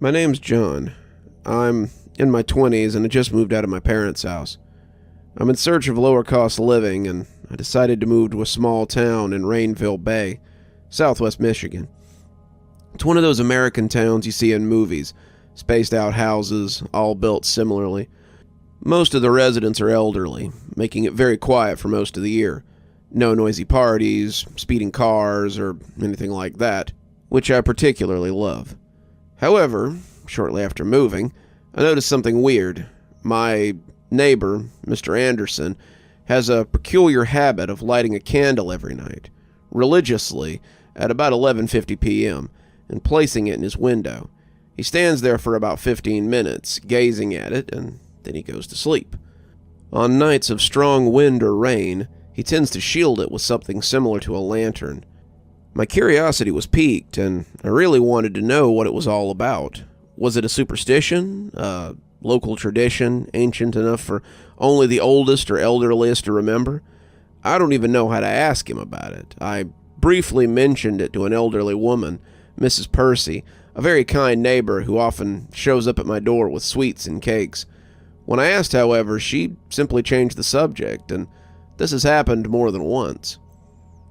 My name's John. I'm in my 20s and I just moved out of my parents' house. I'm in search of lower cost living, and I decided to move to a small town in Rainville Bay, southwest Michigan. It's one of those American towns you see in movies, spaced out houses, all built similarly. Most of the residents are elderly, making it very quiet for most of the year. No noisy parties, speeding cars, or anything like that, which I particularly love. However, shortly after moving, I noticed something weird. My neighbor, Mr. Anderson, has a peculiar habit of lighting a candle every night, religiously, at about 11:50 p.m., and placing it in his window. He stands there for about 15 minutes, gazing at it, and then he goes to sleep. On nights of strong wind or rain, he tends to shield it with something similar to a lantern. My curiosity was piqued, and I really wanted to know what it was all about. Was it a superstition? A local tradition, ancient enough for only the oldest or elderliest to remember? I don't even know how to ask him about it. I briefly mentioned it to an elderly woman, Mrs. Percy, a very kind neighbor who often shows up at my door with sweets and cakes. When I asked, however, she simply changed the subject, and this has happened more than once.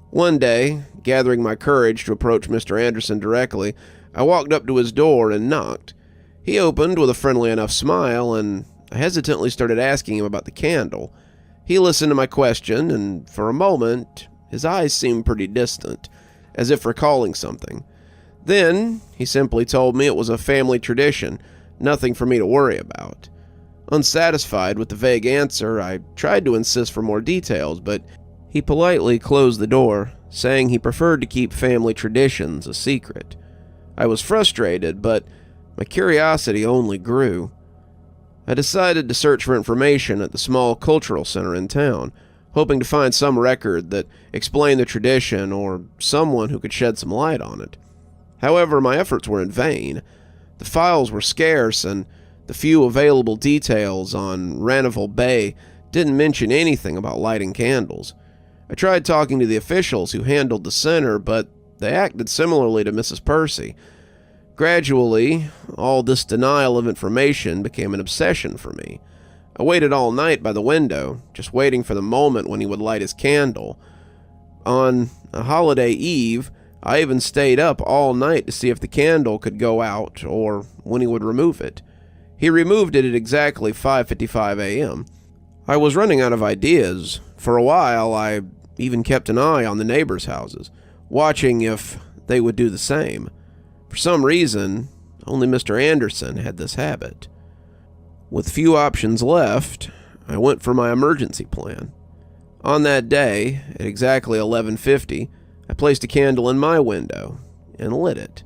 One day, gathering my courage to approach Mr. Anderson directly, I walked up to his door and knocked. He opened with a friendly enough smile, and I hesitantly started asking him about the candle. He listened to my question, and for a moment, his eyes seemed pretty distant, as if recalling something. Then, he simply told me it was a family tradition, nothing for me to worry about. Unsatisfied with the vague answer, I tried to insist for more details, but he politely closed the door, saying he preferred to keep family traditions a secret. I was frustrated, but my curiosity only grew. I decided to search for information at the small cultural center in town, hoping to find some record that explained the tradition or someone who could shed some light on it. However, my efforts were in vain. The files were scarce, and the few available details on Rainville Bay didn't mention anything about lighting candles. I tried talking to the officials who handled the center, but they acted similarly to Mrs. Percy. Gradually, all this denial of information became an obsession for me. I waited all night by the window, just waiting for the moment when he would light his candle. On a holiday eve, I even stayed up all night to see if the candle could go out or when he would remove it. He removed it at exactly 5:55 a.m. I was running out of ideas. For a while, I even kept an eye on the neighbors' houses, watching if they would do the same. For some reason, only Mr. Anderson had this habit. With few options left, I went for my emergency plan. On that day, at exactly 11:50, I placed a candle in my window and lit it.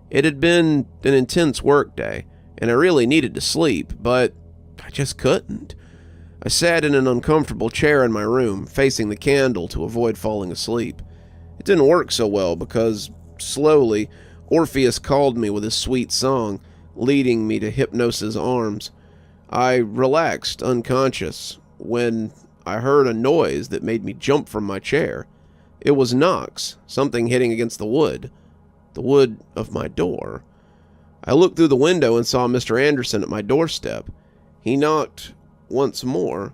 It had been an intense work day, and I really needed to sleep, but I just couldn't. I sat in an uncomfortable chair in my room, facing the candle to avoid falling asleep. It didn't work so well because, slowly, Orpheus called me with his sweet song, leading me to Hypnos's arms. I relaxed, unconscious, when I heard a noise that made me jump from my chair. It was knocks, something hitting against the wood of my door. I looked through the window and saw Mr. Anderson at my doorstep. He knocked once more.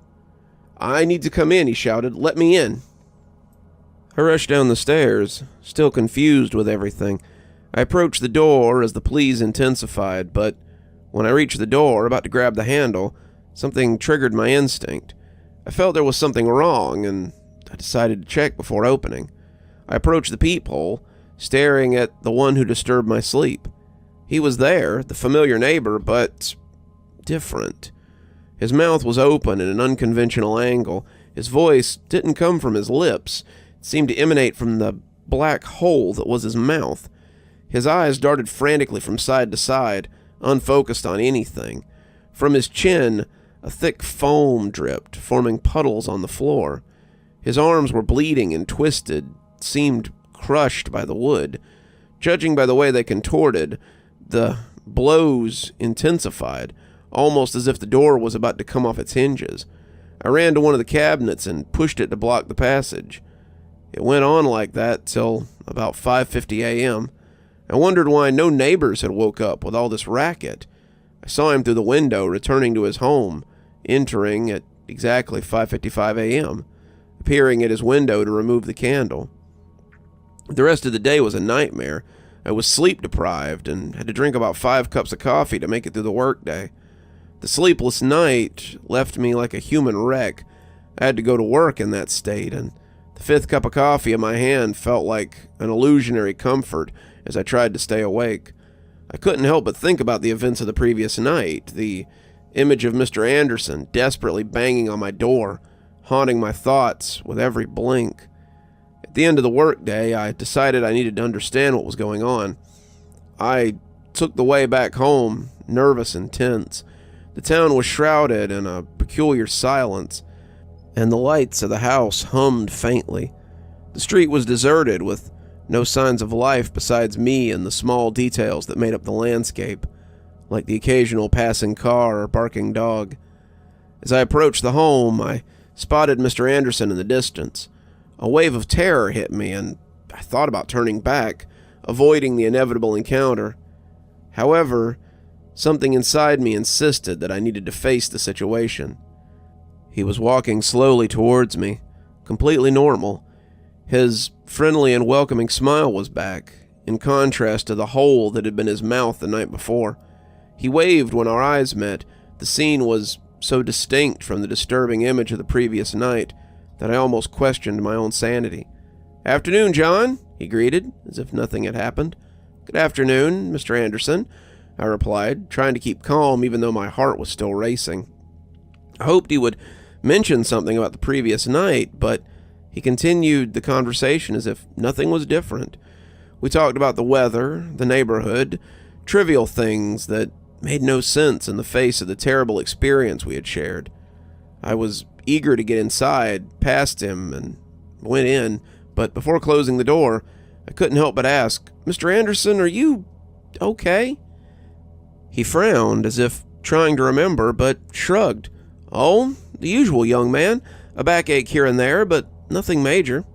"I need to come in," he shouted. "Let me in." I rushed down the stairs, still confused with everything. I approached the door as the pleas intensified, but when I reached the door, about to grab the handle, something triggered my instinct. I felt there was something wrong, and I decided to check before opening. I approached the peephole, staring at the one who disturbed my sleep. He was there, the familiar neighbor, but different. His mouth was open at an unconventional angle. His voice didn't come from his lips. It seemed to emanate from the black hole that was his mouth. His eyes darted frantically from side to side, unfocused on anything. From his chin, a thick foam dripped, forming puddles on the floor. His arms were bleeding and twisted, seemed crushed by the wood. Judging by the way they contorted, the blows intensified, almost as if the door was about to come off its hinges. I ran to one of the cabinets and pushed it to block the passage. It went on like that till about 5:50 a.m. I wondered why no neighbors had woke up with all this racket. I saw him through the window returning to his home, entering at exactly 5:55 a.m., appearing at his window to remove the candle. The rest of the day was a nightmare. I was sleep-deprived and had to drink about 5 cups of coffee to make it through the workday. The sleepless night left me like a human wreck. I had to go to work in that state, and the 5th cup of coffee in my hand felt like an illusionary comfort as I tried to stay awake. I couldn't help but think about the events of the previous night, the image of Mr. Anderson desperately banging on my door, haunting my thoughts with every blink. At the end of the workday, I decided I needed to understand what was going on. I took the way back home, nervous and tense. The town was shrouded in a peculiar silence, and the lights of the house hummed faintly. The street was deserted, with no signs of life besides me and the small details that made up the landscape, like the occasional passing car or barking dog. As I approached the home, I spotted Mr. Anderson in the distance. A wave of terror hit me, and I thought about turning back, avoiding the inevitable encounter. However, something inside me insisted that I needed to face the situation. He was walking slowly towards me, completely normal. His friendly and welcoming smile was back, in contrast to the hole that had been his mouth the night before. He waved when our eyes met. The scene was so distinct from the disturbing image of the previous night that I almost questioned my own sanity. "Afternoon, John," he greeted, as if nothing had happened. "Good afternoon, Mr. Anderson," I replied, trying to keep calm even though my heart was still racing. I hoped he would mention something about the previous night, but he continued the conversation as if nothing was different. We talked about the weather, the neighborhood, trivial things that made no sense in the face of the terrible experience we had shared. I was eager to get inside, past him, and went in, but before closing the door, I couldn't help but ask, "Mr. Anderson, are you okay?" He frowned, as if trying to remember, but shrugged. "Oh, the usual, young man. A backache here and there, but nothing major."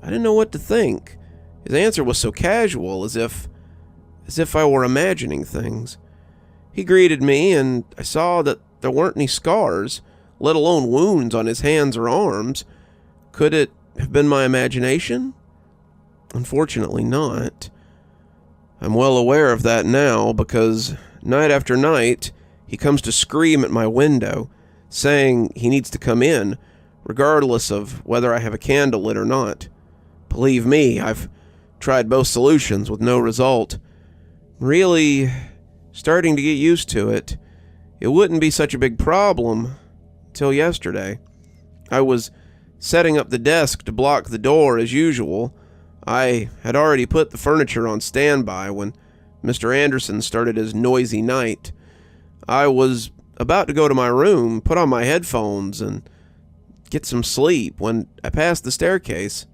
I didn't know what to think. His answer was so casual, as if I were imagining things. He greeted me, and I saw that there weren't any scars, let alone wounds on his hands or arms. Could it have been my imagination? Unfortunately not. I'm well aware of that now, because night after night, he comes to scream at my window, saying he needs to come in, regardless of whether I have a candle lit or not. Believe me, I've tried both solutions with no result. Really starting to get used to it. It wouldn't be such a big problem till yesterday. I was setting up the desk to block the door as usual. I had already put the furniture on standby when Mr. Anderson started his noisy night. I was about to go to my room, put on my headphones, and get some sleep when I passed the staircase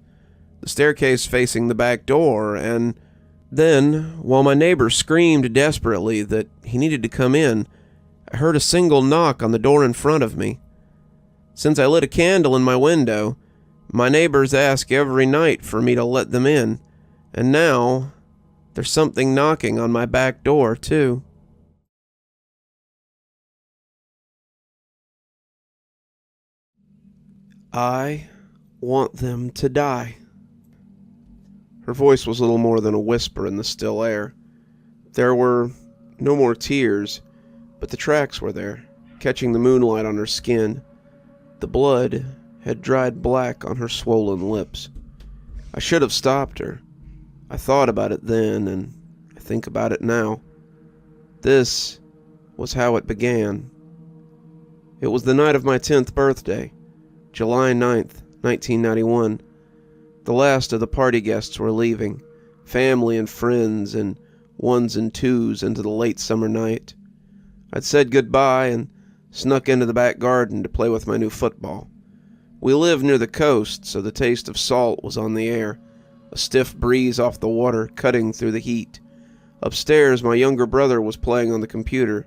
facing the back door, and then, while my neighbor screamed desperately that he needed to come in, I heard a single knock on the door in front of me. Since I lit a candle in my window, my neighbors ask every night for me to let them in, and now there's something knocking on my back door, too. I want them to die. Her voice was little more than a whisper in the still air. There were no more tears, but the tracks were there, catching the moonlight on her skin. The blood had dried black on her swollen lips. I should have stopped her. I thought about it then, and I think about it now. This was how it began. It was the night of my 10th birthday, July 9th, 1991. The last of the party guests were leaving, family and friends in ones and twos into the late summer night. I'd said goodbye and snuck into the back garden to play with my new football. We lived near the coast, so the taste of salt was on the air, a stiff breeze off the water cutting through the heat. Upstairs, my younger brother was playing on the computer.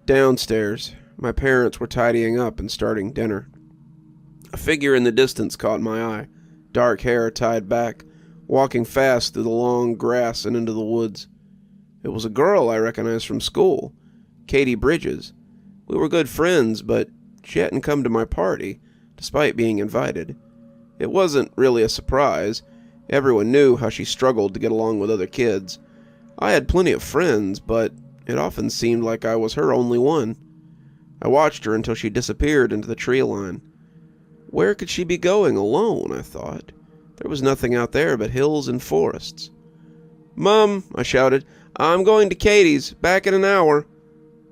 Downstairs, my parents were tidying up and starting dinner. A figure in the distance caught my eye, dark hair tied back, walking fast through the long grass and into the woods. It was a girl I recognized from school, Katie Bridges. We were good friends, but she hadn't come to my party, despite being invited. It wasn't really a surprise. Everyone knew how she struggled to get along with other kids. I had plenty of friends, but it often seemed like I was her only one. I watched her until she disappeared into the tree line. Where could she be going alone, I thought. There was nothing out there but hills and forests. "Mum," I shouted, "I'm going to Katie's, back in an hour."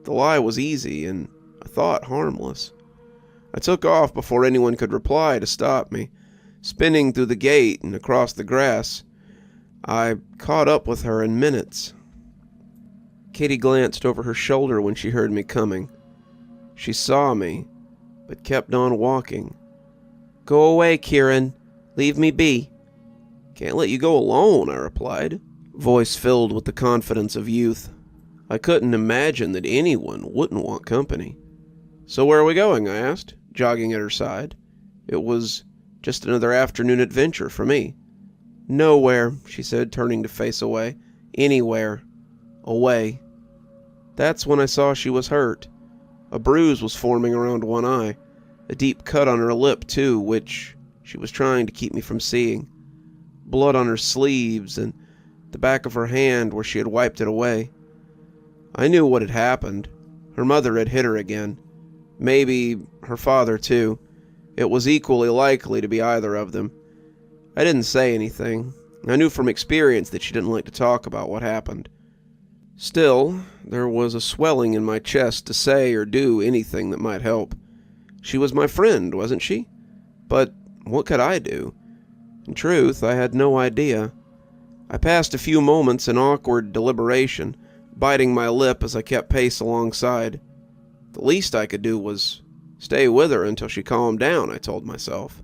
The lie was easy, and I thought harmless. I took off before anyone could reply to stop me. Spinning through the gate and across the grass, I caught up with her in minutes. Katie glanced over her shoulder when she heard me coming. She saw me, but kept on walking. "Go away, Kieran. Leave me be." "Can't let you go alone," I replied, voice filled with the confidence of youth. I couldn't imagine that anyone wouldn't want company. "So where are we going?" I asked, jogging at her side. It was just another afternoon adventure for me. "Nowhere," she said, turning to face away. "Anywhere. Away." That's when I saw she was hurt. A bruise was forming around one eye, a deep cut on her lip too, which she was trying to keep me from seeing. Blood on her sleeves and the back of her hand where she had wiped it away. I knew what had happened. Her mother had hit her again. Maybe her father too. It was equally likely to be either of them. I didn't say anything. I knew from experience that she didn't like to talk about what happened. Still, there was a swelling in my chest to say or do anything that might help. She was my friend, wasn't she? But what could I do? In truth, I had no idea. I passed a few moments in awkward deliberation, biting my lip as I kept pace alongside. The least I could do was stay with her until she calmed down, I told myself.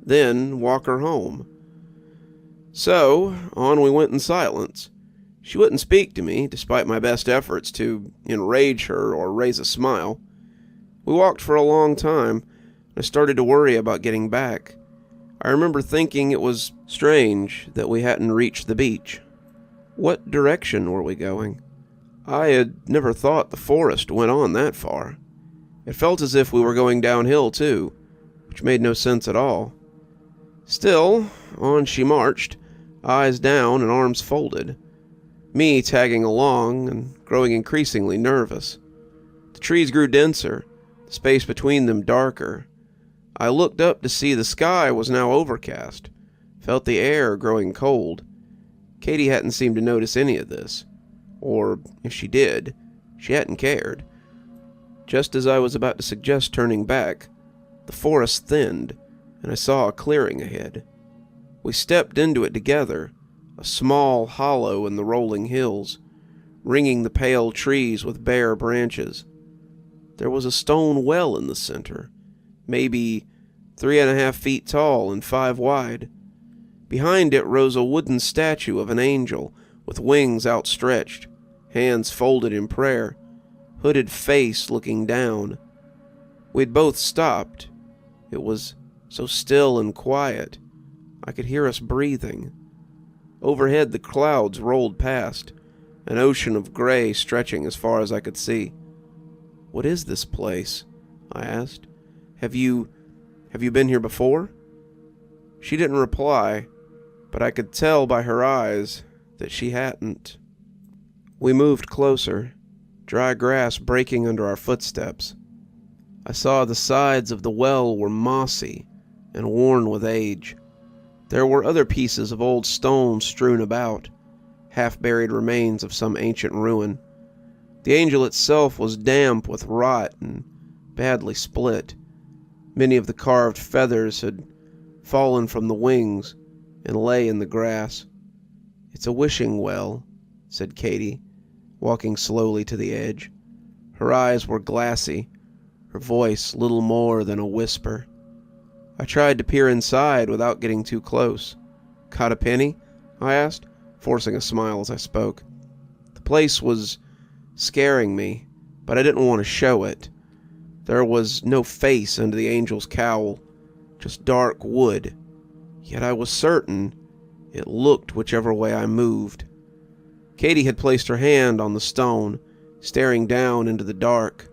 Then walk her home. So, on we went in silence. She wouldn't speak to me, despite my best efforts to enrage her or raise a smile. We walked for a long time, and I started to worry about getting back. I remember thinking it was strange that we hadn't reached the beach. What direction were we going? I had never thought the forest went on that far. It felt as if we were going downhill too, which made no sense at all. Still, on she marched, eyes down and arms folded. Me tagging along and growing increasingly nervous. The trees grew denser, the space between them darker. I looked up to see the sky was now overcast, felt the air growing cold. Katie hadn't seemed to notice any of this. Or, if she did, she hadn't cared. Just as I was about to suggest turning back, the forest thinned, and I saw a clearing ahead. We stepped into it together, a small hollow in the rolling hills, ringing the pale trees with bare branches. There was a stone well in the center, maybe 3.5 feet tall and 5 wide. Behind it rose a wooden statue of an angel with wings outstretched, hands folded in prayer, hooded face looking down. We'd both stopped. It was so still and quiet. I could hear us breathing. Overhead the clouds rolled past, an ocean of gray stretching as far as I could see. "What is this place?" I asked. Have you been here before?" She didn't reply, but I could tell by her eyes that she hadn't. We moved closer, dry grass breaking under our footsteps. I saw the sides of the well were mossy and worn with age. There were other pieces of old stone strewn about, half-buried remains of some ancient ruin. The angel itself was damp with rot and badly split. Many of the carved feathers had fallen from the wings and lay in the grass. "It's a wishing well," said Katie, walking slowly to the edge. Her eyes were glassy, her voice little more than a whisper. I tried to peer inside without getting too close. "Got a penny?" I asked, forcing a smile as I spoke. The place was scaring me, but I didn't want to show it. There was no face under the angel's cowl, just dark wood. Yet I was certain It looked whichever way I moved. Katie had placed her hand on the stone, staring down into the dark.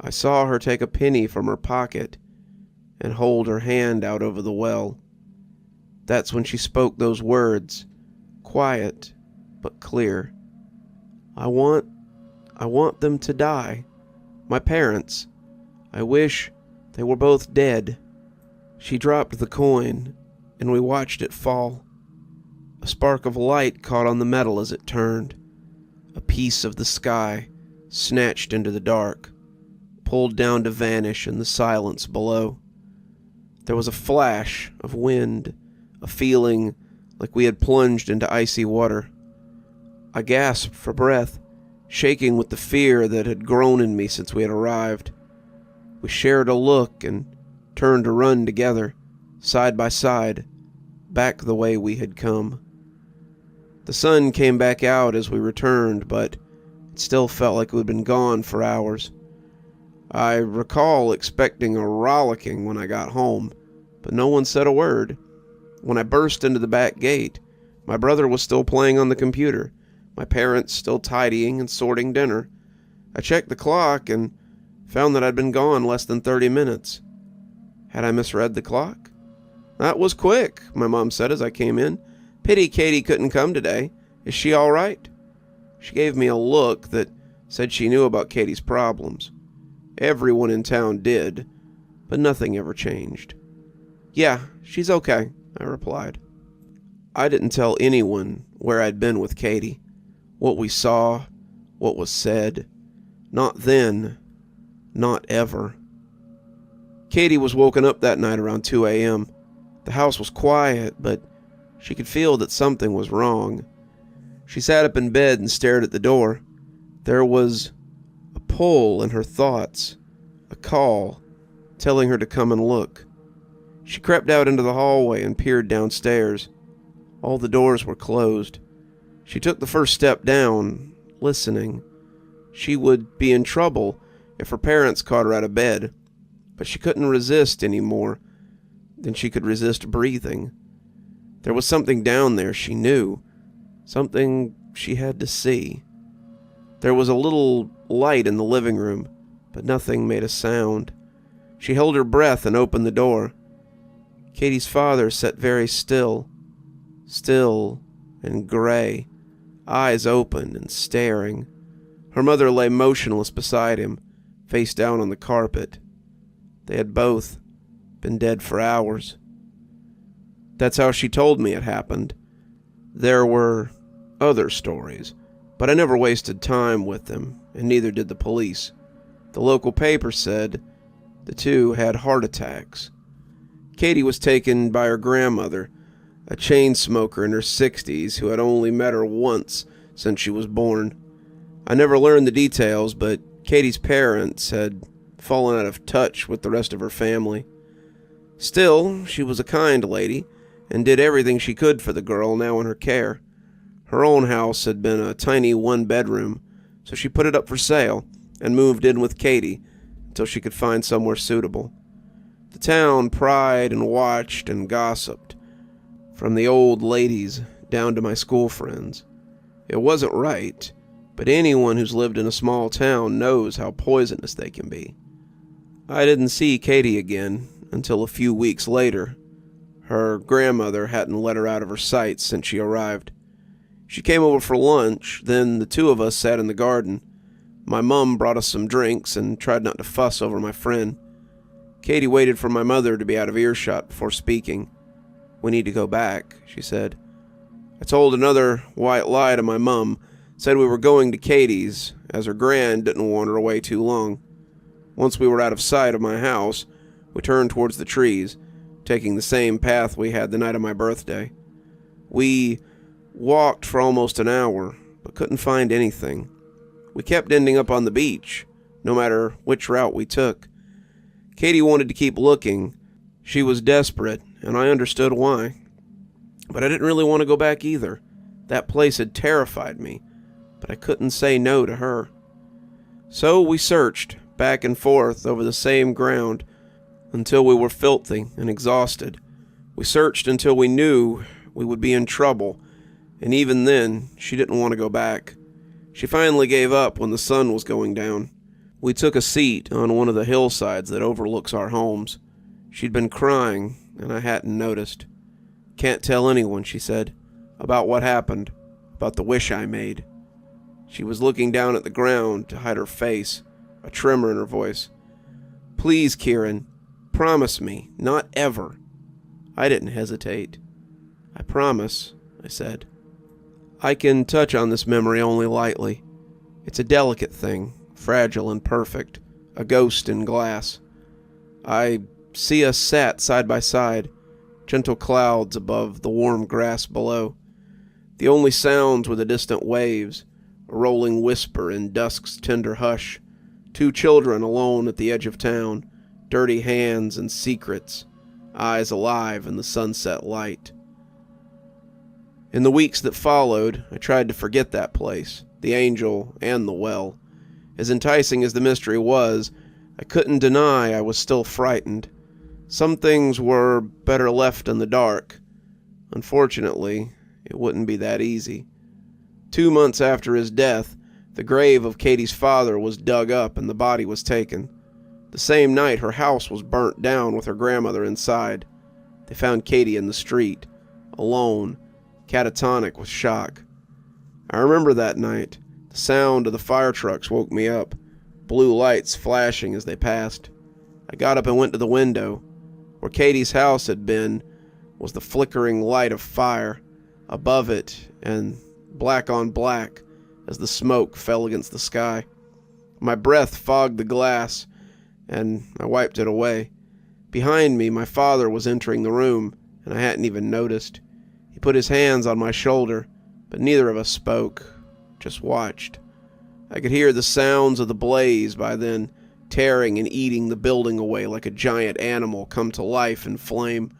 I saw her take a penny from her pocket and hold her hand out over the well. That's when she spoke those words, quiet but clear. I want them to die. My parents. I wish they were both dead." She dropped the coin, and we watched it fall. A spark of light caught on the metal as it turned. A piece of the sky snatched into the dark, pulled down to vanish in the silence below. There was a flash of wind, a feeling like we had plunged into icy water. I gasped for breath, shaking with the fear that had grown in me since we had arrived. We shared a look and turned to run together, side by side, back the way we had come. The sun came back out as we returned, but it still felt like we had been gone for hours. I recall expecting a rollicking when I got home, but no one said a word. When I burst into the back gate, my brother was still playing on the computer, my parents still tidying and sorting dinner. I checked the clock and found that I'd been gone less than 30 minutes. Had I misread the clock? "That was quick," my mom said as I came in. "Pity Katie couldn't come today. Is she all right?" She gave me a look that said she knew about Katie's problems. Everyone in town did, but nothing ever changed. "Yeah, she's okay," I replied. I didn't tell anyone where I'd been with Katie, what we saw, what was said. Not then, not ever. Katie was woken up that night around 2 a.m. The house was quiet, but she could feel that something was wrong. She sat up in bed and stared at the door. There was a pull in her thoughts, a call, telling her to come and look. She crept out into the hallway and peered downstairs. All the doors were closed. She took the first step down, listening. She would be in trouble if her parents caught her out of bed, but she couldn't resist any more than she could resist breathing. There was something down there she knew, something she had to see. There was a little light in the living room, but nothing made a sound. She held her breath and opened the door. Katie's father sat very still and gray, eyes open and staring. Her mother lay motionless beside him, face down on the carpet. They had both been dead for hours. That's how she told me it happened. There were other stories, but I never wasted time with them, and neither did the police. The local paper said the two had heart attacks. Katie was taken by her grandmother, a chain smoker in her 60s who had only met her once since she was born. I never learned the details, but Katie's parents had fallen out of touch with the rest of her family. Still, she was a kind lady and did everything she could for the girl now in her care. Her own house had been a tiny one-bedroom, so she put it up for sale and moved in with Katie until she could find somewhere suitable. The town pried and watched and gossiped, from the old ladies down to my school friends. It wasn't right, but anyone who's lived in a small town knows how poisonous they can be. I didn't see Katie again until a few weeks later. Her grandmother hadn't let her out of her sight since she arrived. She came over for lunch, then the two of us sat in the garden. My mom brought us some drinks and tried not to fuss over my friend. Katie waited for my mother to be out of earshot before speaking. "We need to go back," she said. I told another white lie to my mom, said we were going to Katie's, as her gran didn't want her away too long. Once we were out of sight of my house, we turned towards the trees, taking the same path we had the night of my birthday. We walked for almost an hour, but couldn't find anything. We kept ending up on the beach, no matter which route we took. Katie wanted to keep looking. She was desperate, and I understood why. But I didn't really want to go back either. That place had terrified me, but I couldn't say no to her. So we searched, back and forth over the same ground, until we were filthy and exhausted. We searched until we knew we would be in trouble, and even then, she didn't want to go back. She finally gave up when the sun was going down. We took a seat on one of the hillsides that overlooks our homes. She'd been crying, and I hadn't noticed. "Can't tell anyone," she said, "about what happened, about the wish I made." She was looking down at the ground to hide her face, a tremor in her voice. "Please, Kieran, promise me, not ever." I didn't hesitate. "I promise," I said. I can touch on this memory only lightly. It's a delicate thing, fragile and perfect, a ghost in glass. I see us sat side by side, gentle clouds above the warm grass below. The only sounds were the distant waves, a rolling whisper in dusk's tender hush, two children alone at the edge of town, dirty hands and secrets, eyes alive in the sunset light. In the weeks that followed, I tried to forget that place, the angel and the well. As enticing as the mystery was, I couldn't deny I was still frightened. Some things were better left in the dark. Unfortunately, it wouldn't be that easy. 2 months after his death, the grave of Katie's father was dug up and the body was taken. The same night, her house was burnt down with her grandmother inside. They found Katie in the street, alone, catatonic with shock. I remember that night. The sound of the fire trucks woke me up, blue lights flashing as they passed. I got up and went to the window. Where Katie's house had been was the flickering light of fire, above it and black on black as the smoke fell against the sky. My breath fogged the glass, and I wiped it away. Behind me, my father was entering the room, and I hadn't even noticed. He put his hands on my shoulder, but neither of us spoke, just watched. I could hear the sounds of the blaze by then, tearing and eating the building away like a giant animal come to life in flame.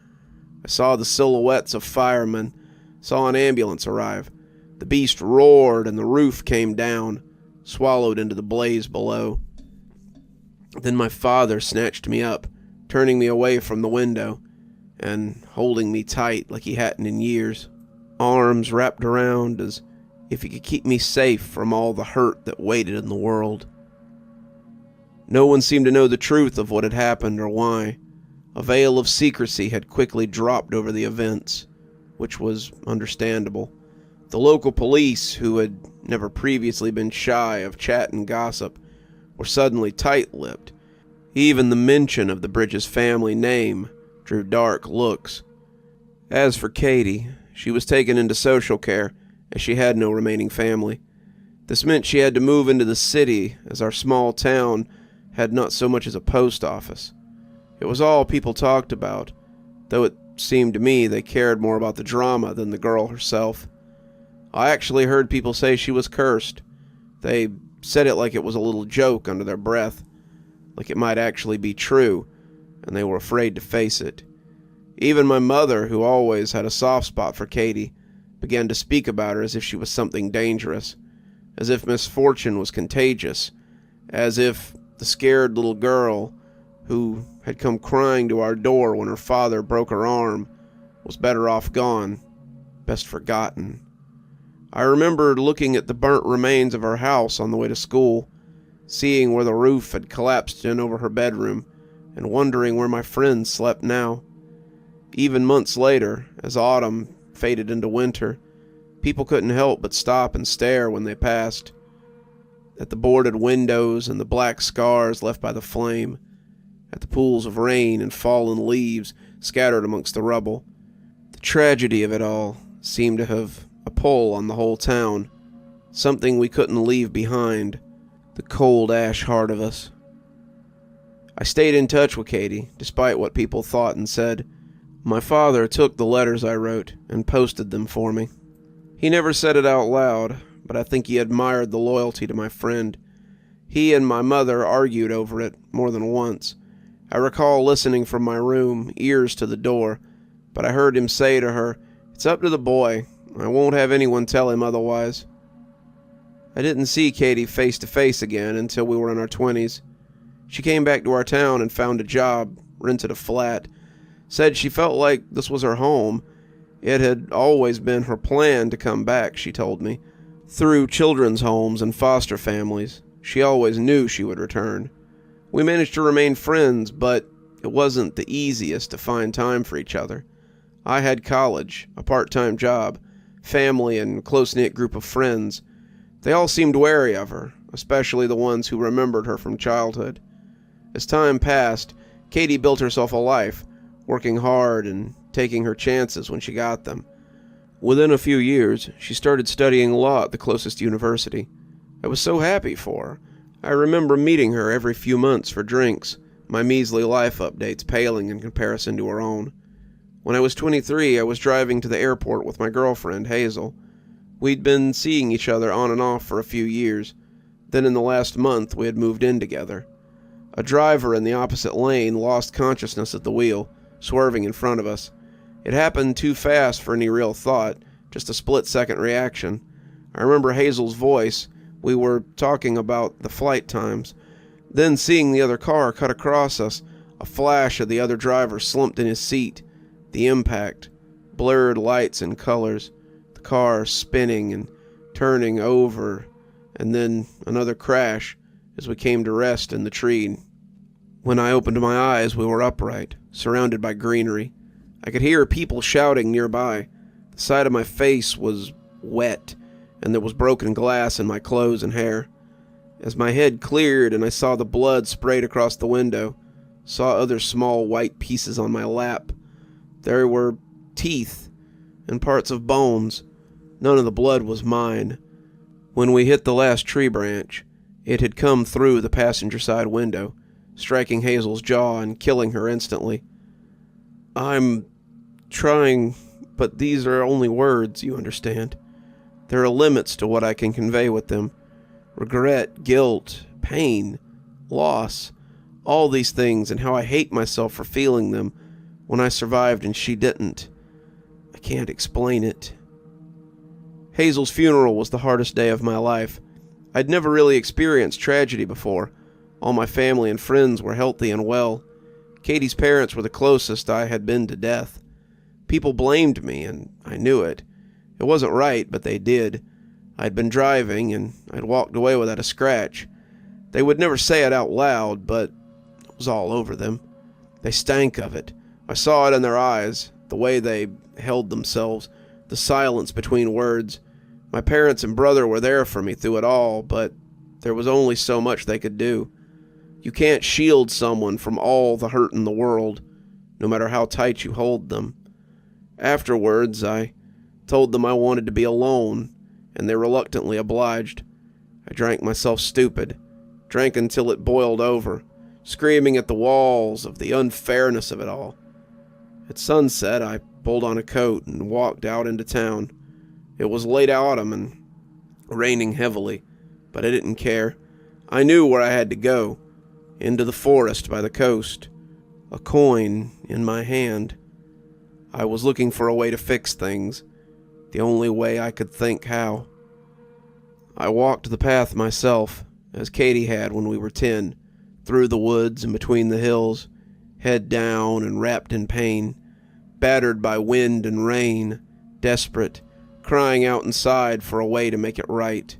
I saw the silhouettes of firemen, saw an ambulance arrive. The beast roared and the roof came down, swallowed into the blaze below. Then my father snatched me up, turning me away from the window, and holding me tight like he hadn't in years, arms wrapped around as if he could keep me safe from all the hurt that waited in the world. No one seemed to know the truth of what had happened or why. A veil of secrecy had quickly dropped over the events, which was understandable. The local police, who had never previously been shy of chat and gossip, were suddenly tight-lipped. Even the mention of the Bridges family name drew dark looks. As for Katie, she was taken into social care, as she had no remaining family. This meant she had to move into the city, as our small town had not so much as a post office. It was all people talked about, though it seemed to me they cared more about the drama than the girl herself. I actually heard people say she was cursed. They said it like it was a little joke under their breath, like it might actually be true, and they were afraid to face it. Even my mother, who always had a soft spot for Katie, began to speak about her as if she was something dangerous, as if misfortune was contagious, as if the scared little girl who had come crying to our door when her father broke her arm was better off gone, best forgotten. I remembered looking at the burnt remains of her house on the way to school, seeing where the roof had collapsed in over her bedroom, and wondering where my friends slept now. Even months later, as autumn faded into winter, people couldn't help but stop and stare when they passed, at the boarded windows and the black scars left by the flame, at the pools of rain and fallen leaves scattered amongst the rubble. The tragedy of it all seemed to have a pull on the whole town, something we couldn't leave behind, the cold ash heart of us. I stayed in touch with Katie, despite what people thought and said. My father took the letters I wrote and posted them for me. He never said it out loud, but I think he admired the loyalty to my friend. He and my mother argued over it more than once. I recall listening from my room, ears to the door, but I heard him say to her, "It's up to the boy. I won't have anyone tell him otherwise." I didn't see Katie face to face again until we were in our 20s. She came back to our town and found a job, rented a flat, said she felt like this was her home, It had always been her plan to come back, she told me. Through children's homes and foster families, she always knew she would return. We managed to remain friends, but it wasn't the easiest to find time for each other. I had college, a part-time job, family, and a close-knit group of friends. They all seemed wary of her, especially the ones who remembered her from childhood. As time passed, Katie built herself a life, working hard and taking her chances when she got them. Within a few years, she started studying law at the closest university. I was so happy for her. I remember meeting her every few months for drinks, my measly life updates paling in comparison to her own. When I was 23, I was driving to the airport with my girlfriend, Hazel. We'd been seeing each other on and off for a few years. Then in the last month, we had moved in together. A driver in the opposite lane lost consciousness at the wheel, swerving in front of us. It happened too fast for any real thought, just a split-second reaction. I remember Hazel's voice. We were talking about the flight times. Then seeing the other car cut across us, a flash of the other driver slumped in his seat. The impact, blurred lights and colors, the car spinning and turning over, and then another crash as we came to rest in the tree. When I opened my eyes, we were upright, surrounded by greenery. I could hear people shouting nearby. The side of my face was wet, and there was broken glass in my clothes and hair. As my head cleared and I saw the blood sprayed across the window, saw other small white pieces on my lap. There were teeth and parts of bones. None of the blood was mine. When we hit the last tree branch, it had come through the passenger side window, striking Hazel's jaw and killing her instantly. I'm trying, but these are only words, you understand. There are limits to what I can convey with them. Regret, guilt, pain, loss, all these things, and how I hate myself for feeling them when I survived and she didn't. I can't explain it. Hazel's funeral was the hardest day of my life. I'd never really experienced tragedy before. All my family and friends were healthy and well. Katie's parents were the closest I had been to death. People blamed me, and I knew it. It wasn't right, but they did. I'd been driving, and I'd walked away without a scratch. They would never say it out loud, but it was all over them. They stank of it. I saw it in their eyes, the way they held themselves, the silence between words. My parents and brother were there for me through it all, but there was only so much they could do. You can't shield someone from all the hurt in the world, no matter how tight you hold them. Afterwards, I told them I wanted to be alone, and they reluctantly obliged. I drank myself stupid, drank until it boiled over, screaming at the walls of the unfairness of it all. At sunset, I pulled on a coat and walked out into town. It was late autumn and raining heavily, but I didn't care. I knew where I had to go. Into the forest by the coast, a coin in my hand. I was looking for a way to fix things, the only way I could think how. I walked the path myself, as Katie had when we were 10, through the woods and between the hills, head down and wrapped in pain, battered by wind and rain, desperate, crying out inside for a way to make it right.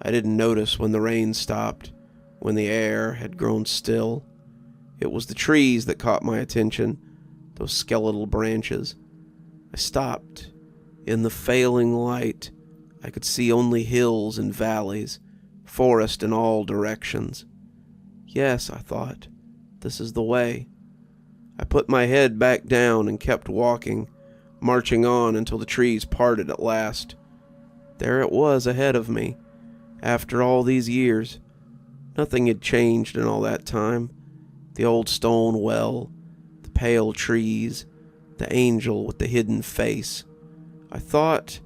I didn't notice when the rain stopped, when the air had grown still. It was the trees that caught my attention, those skeletal branches. I stopped. In the failing light, I could see only hills and valleys, forest in all directions. Yes, I thought, this is the way. I put my head back down and kept walking, marching on until the trees parted at last. There it was ahead of me, after all these years. Nothing had changed in all that time. The old stone well, the pale trees, the angel with the hidden face. I thought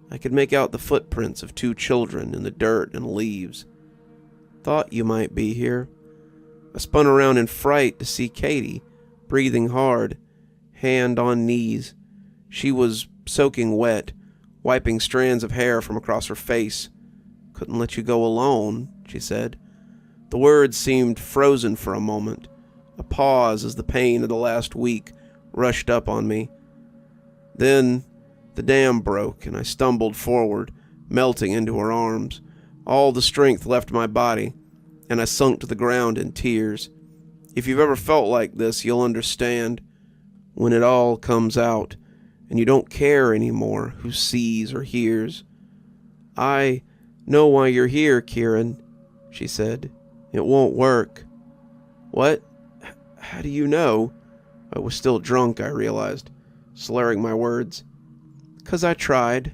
I could make out the footprints of 2 children in the dirt and leaves. Thought you might be here. I spun around in fright to see Katie, breathing hard, hand on knees. She was soaking wet, wiping strands of hair from across her face. Couldn't let you go alone, she said. The words seemed frozen for a moment, a pause as the pain of the last week rushed up on me. Then the dam broke, and I stumbled forward, melting into her arms. All the strength left my body, and I sunk to the ground in tears. If you've ever felt like this, you'll understand. When it all comes out, and you don't care anymore who sees or hears. "I know why you're here, Kieran," she said. "It won't work." "What? How do you know?" I was still drunk, I realized, slurring my words. "'Cause I tried.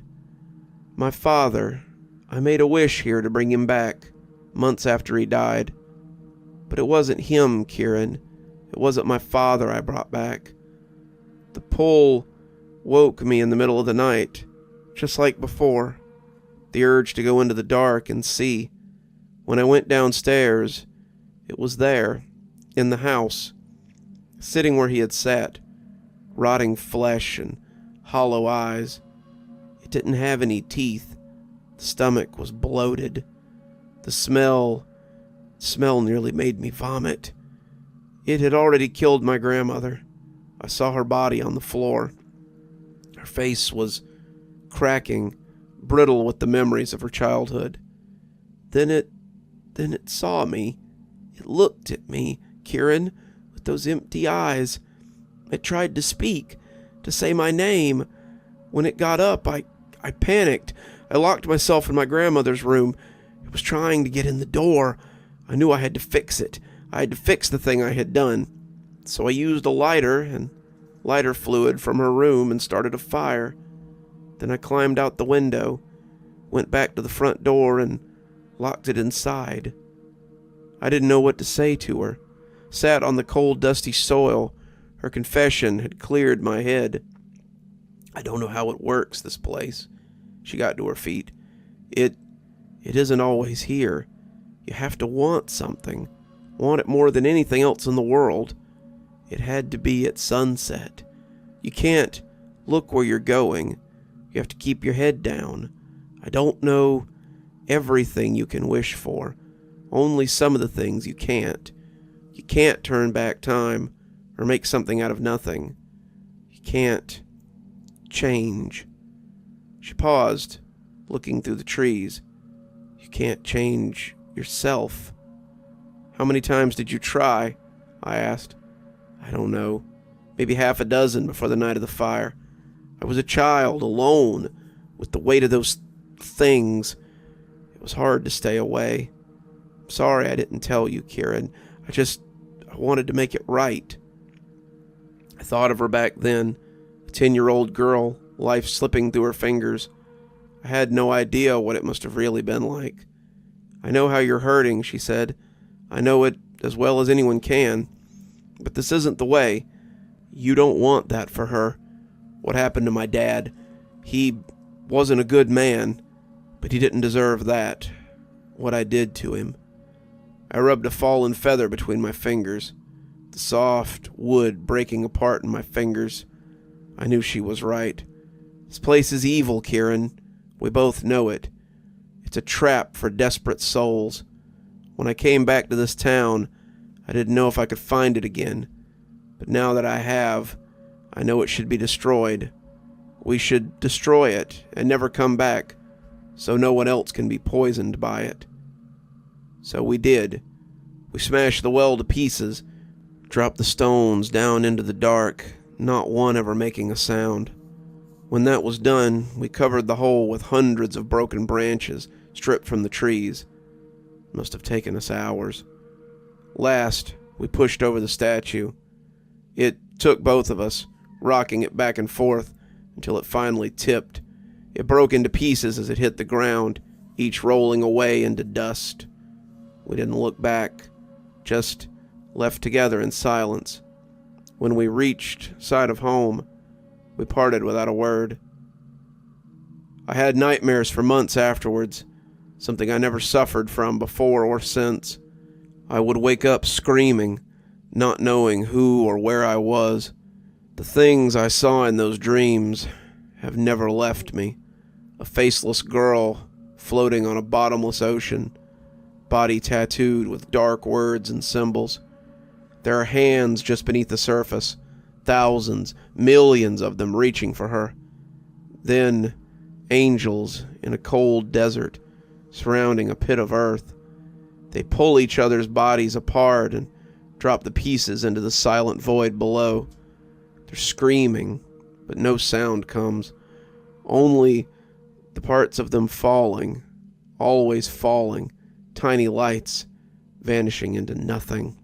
My father, I made a wish here to bring him back, months after he died. But it wasn't him, Kieran. It wasn't my father I brought back. The pull woke me in the middle of the night, just like before. The urge to go into the dark and see. When I went downstairs, it was there, in the house, sitting where he had sat, rotting flesh and hollow eyes. It didn't have any teeth. The stomach was bloated. The smell nearly made me vomit. It had already killed my grandmother. I saw her body on the floor. Her face was cracking, brittle with the memories of her childhood. Then it saw me. It looked at me, Kieran, with those empty eyes. It tried to speak, to say my name. When it got up, I panicked. I locked myself in my grandmother's room. It was trying to get in the door. I knew I had to fix it. I had to fix the thing I had done. So I used a lighter and lighter fluid from her room and started a fire. Then I climbed out the window, went back to the front door and locked it inside. I didn't know what to say to her. Sat on the cold, dusty soil. Her confession had cleared my head. "I don't know how it works, this place." She got to her feet. It isn't always here. You have to want something. Want it more than anything else in the world. It had to be at sunset. You can't look where you're going. You have to keep your head down. I don't know everything you can wish for. Only some of the things you can't. You can't turn back time or make something out of nothing. You can't change. She paused, looking through the trees. You can't change yourself. "How many times did you try?" I asked. "I don't know. Maybe half a dozen before the night of the fire. I was a child, alone, with the weight of those things. It was hard to stay away. I'm sorry I didn't tell you, Kieran. I wanted to make it right." I thought of her back then, a 10-year-old girl, life slipping through her fingers. I had no idea what it must have really been like. "I know how you're hurting," she said. "I know it as well as anyone can. But this isn't the way. You don't want that for her. What happened to my dad? He wasn't a good man, but he didn't deserve that. What I did to him." I rubbed a fallen feather between my fingers, the soft wood breaking apart in my fingers. I knew she was right. This place is evil, Kieran. We both know it. It's a trap for desperate souls. When I came back to this town, I didn't know if I could find it again. But now that I have, I know it should be destroyed. We should destroy it and never come back, so no one else can be poisoned by it. So we did. We smashed the well to pieces, dropped the stones down into the dark, not one ever making a sound. When that was done, we covered the hole with hundreds of broken branches stripped from the trees. It must have taken us hours. Last, we pushed over the statue. It took both of us, rocking it back and forth until it finally tipped. It broke into pieces as it hit the ground, each rolling away into dust. We didn't look back, just left together in silence. When we reached sight of home, we parted without a word. I had nightmares for months afterwards, something I never suffered from before or since. I would wake up screaming, not knowing who or where I was. The things I saw in those dreams have never left me. A faceless girl floating on a bottomless ocean, body tattooed with dark words and symbols. There are hands just beneath the surface, thousands, millions of them reaching for her. Then, angels in a cold desert surrounding a pit of earth. They pull each other's bodies apart and drop the pieces into the silent void below. They're screaming, but no sound comes. Only the parts of them falling, always falling, tiny lights vanishing into nothing.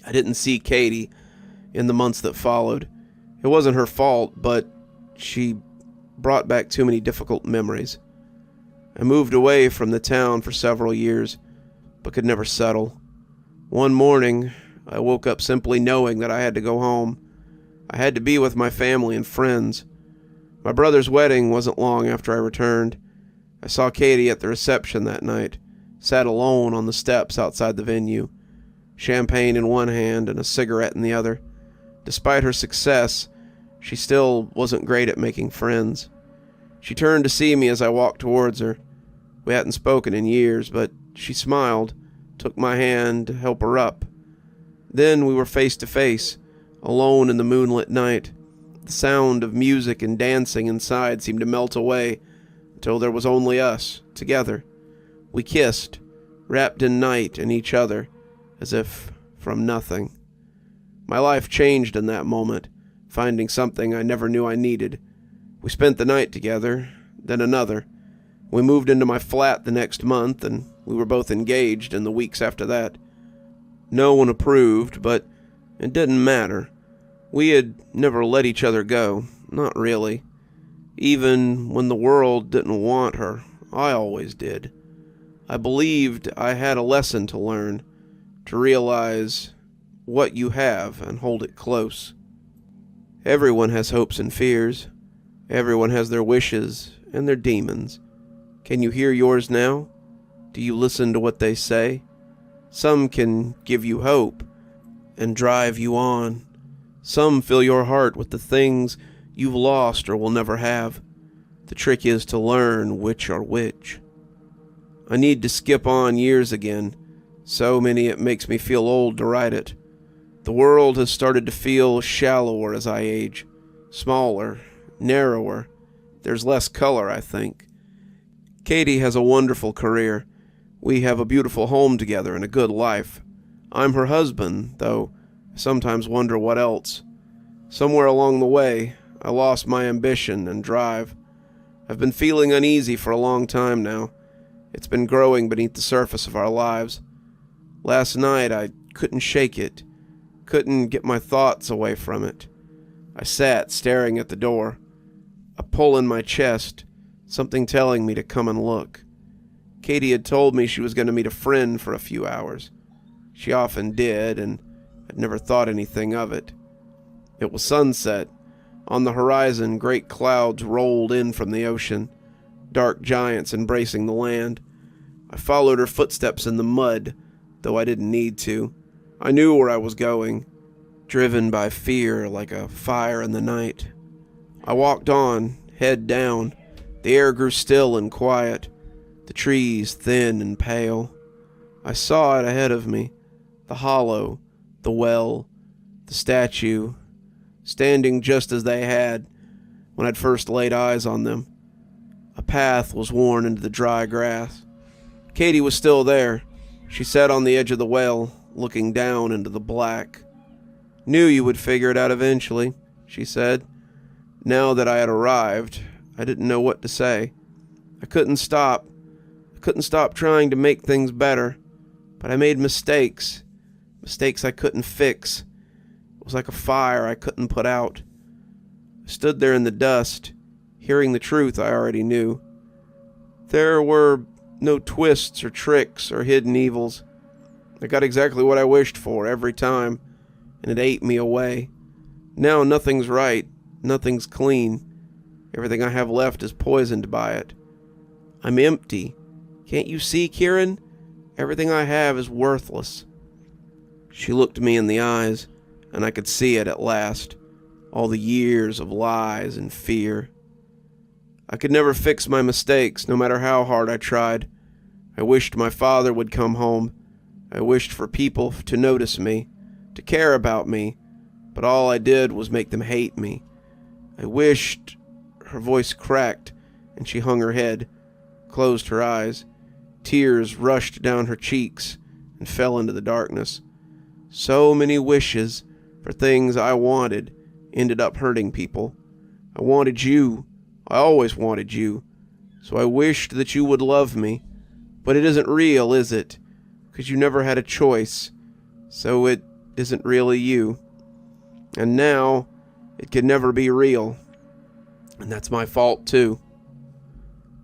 I didn't see Katie in the months that followed. It wasn't her fault, but she brought back too many difficult memories. I moved away from the town for several years, but could never settle. One morning, I woke up simply knowing that I had to go home. I had to be with my family and friends. My brother's wedding wasn't long after I returned. I saw Katie at the reception that night, sat alone on the steps outside the venue, champagne in one hand and a cigarette in the other. Despite her success, she still wasn't great at making friends. She turned to see me as I walked towards her. We hadn't spoken in years, but she smiled, took my hand to help her up. Then we were face to face, alone in the moonlit night. The sound of music and dancing inside seemed to melt away until there was only us, together. We kissed, wrapped in night and each other, as if from nothing. My life changed in that moment, finding something I never knew I needed. We spent the night together, then another. We moved into my flat the next month, and we were both engaged in the weeks after that. No one approved, but it didn't matter. We had never let each other go, not really. Even when the world didn't want her, I always did. I believed I had a lesson to learn, to realize what you have and hold it close. Everyone has hopes and fears. Everyone has their wishes and their demons. Can you hear yours now? Do you listen to what they say? Some can give you hope and drive you on. Some fill your heart with the things you've lost or will never have. The trick is to learn which are which. I need to skip on years again. So many it makes me feel old to write it. The world has started to feel shallower as I age. Smaller, narrower. There's less color, I think. Katie has a wonderful career. We have a beautiful home together and a good life. I'm her husband, though I sometimes wonder what else. Somewhere along the way, I lost my ambition and drive. I've been feeling uneasy for a long time now. It's been growing beneath the surface of our lives. Last night, I couldn't shake it. Couldn't get my thoughts away from it. I sat staring at the door. A pull in my chest, something telling me to come and look. Katie had told me she was going to meet a friend for a few hours. She often did, and I'd never thought anything of it. It was sunset. On the horizon, great clouds rolled in from the ocean, dark giants embracing the land. I followed her footsteps in the mud, though I didn't need to. I knew where I was going, driven by fear like a fire in the night. I walked on, head down. The air grew still and quiet, the trees thin and pale. I saw it ahead of me, the hollow, the well, the statue, standing just as they had when I'd first laid eyes on them. A path was worn into the dry grass. Katie was still there. She sat on the edge of the well, looking down into the black. "Knew you would figure it out eventually," she said. Now that I had arrived, I didn't know what to say. I couldn't stop. I couldn't stop trying to make things better. But I made mistakes. Mistakes I couldn't fix. It was like a fire I couldn't put out. I stood there in the dust, hearing the truth I already knew. There were no twists or tricks or hidden evils. I got exactly what I wished for every time, and it ate me away. Now nothing's right, nothing's clean. Everything I have left is poisoned by it. I'm empty. Can't you see, Kieran? Everything I have is worthless. She looked me in the eyes, and I could see it at last. All the years of lies and fear. I could never fix my mistakes, no matter how hard I tried. I wished my father would come home. I wished for people to notice me, to care about me, but all I did was make them hate me. I wished... Her voice cracked, and she hung her head, closed her eyes. Tears rushed down her cheeks and fell into the darkness. So many wishes for things I wanted ended up hurting people. I wanted you. I always wanted you. So I wished that you would love me. But it isn't real, is it? Because you never had a choice. So it isn't really you. And now, it can never be real. And that's my fault, too.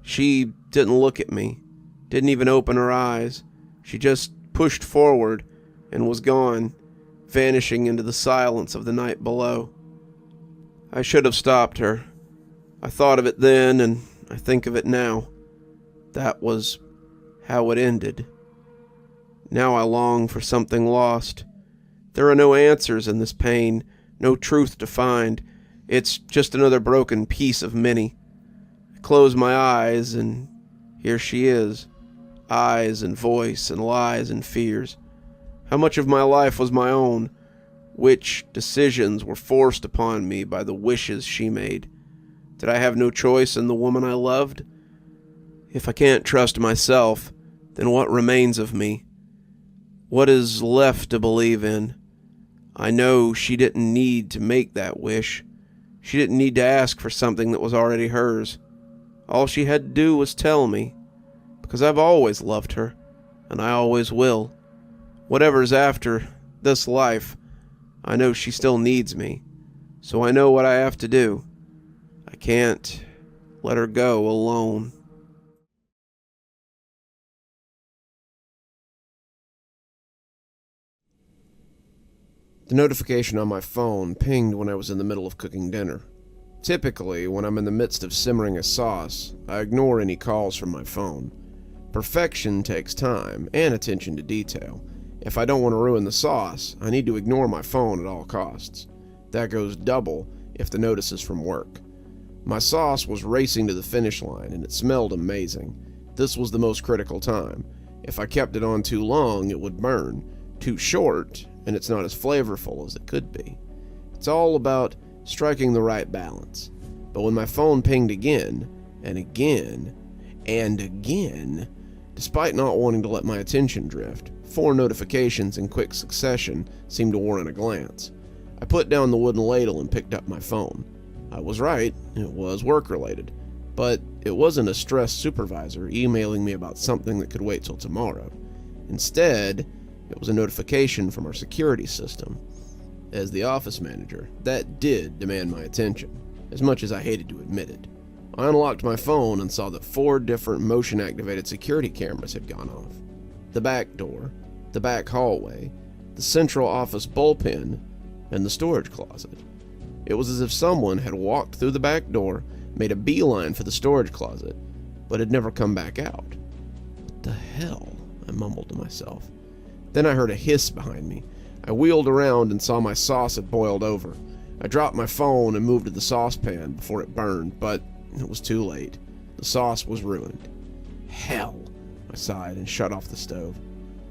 She didn't look at me. Didn't even open her eyes. She just pushed forward and was gone, vanishing into the silence of the night below. I should have stopped her. I thought of it then, and I think of it now. That was how it ended. Now I long for something lost. There are no answers in this pain, no truth to find. It's just another broken piece of many. I close my eyes, and here she is. Eyes and voice and lies and fears. How much of my life was my own? Which decisions were forced upon me by the wishes she made? Did I have no choice in the woman I loved? If I can't trust myself, then what remains of me? What is left to believe in? I know she didn't need to make that wish. She didn't need to ask for something that was already hers. All she had to do was tell me, because I've always loved her, and I always will. Whatever's after this life, I know she still needs me, so I know what I have to do. I can't let her go alone. The notification on my phone pinged when I was in the middle of cooking dinner. Typically, when I'm in the midst of simmering a sauce, I ignore any calls from my phone. Perfection takes time and attention to detail. If I don't want to ruin the sauce, I need to ignore my phone at all costs. That goes double if the notice is from work. My sauce was racing to the finish line, and it smelled amazing. This was the most critical time. If I kept it on too long, it would burn. Too short, and it's not as flavorful as it could be. It's all about striking the right balance. But when my phone pinged again, and again, and again, despite not wanting to let my attention drift, 4 notifications in quick succession seemed to warrant a glance. I put down the wooden ladle and picked up my phone. I was right, it was work-related. But it wasn't a stressed supervisor emailing me about something that could wait till tomorrow. Instead, it was a notification from our security system. As the office manager, that did demand my attention, as much as I hated to admit it. I unlocked my phone and saw that 4 different motion-activated security cameras had gone off. The back door, the back hallway, the central office bullpen, and the storage closet. It was as if someone had walked through the back door, made a beeline for the storage closet, but had never come back out. What the hell? I mumbled to myself. Then I heard a hiss behind me. I wheeled around and saw my sauce had boiled over. I dropped my phone and moved to the saucepan before it burned, but it was too late. The sauce was ruined. Hell, I sighed and shut off the stove.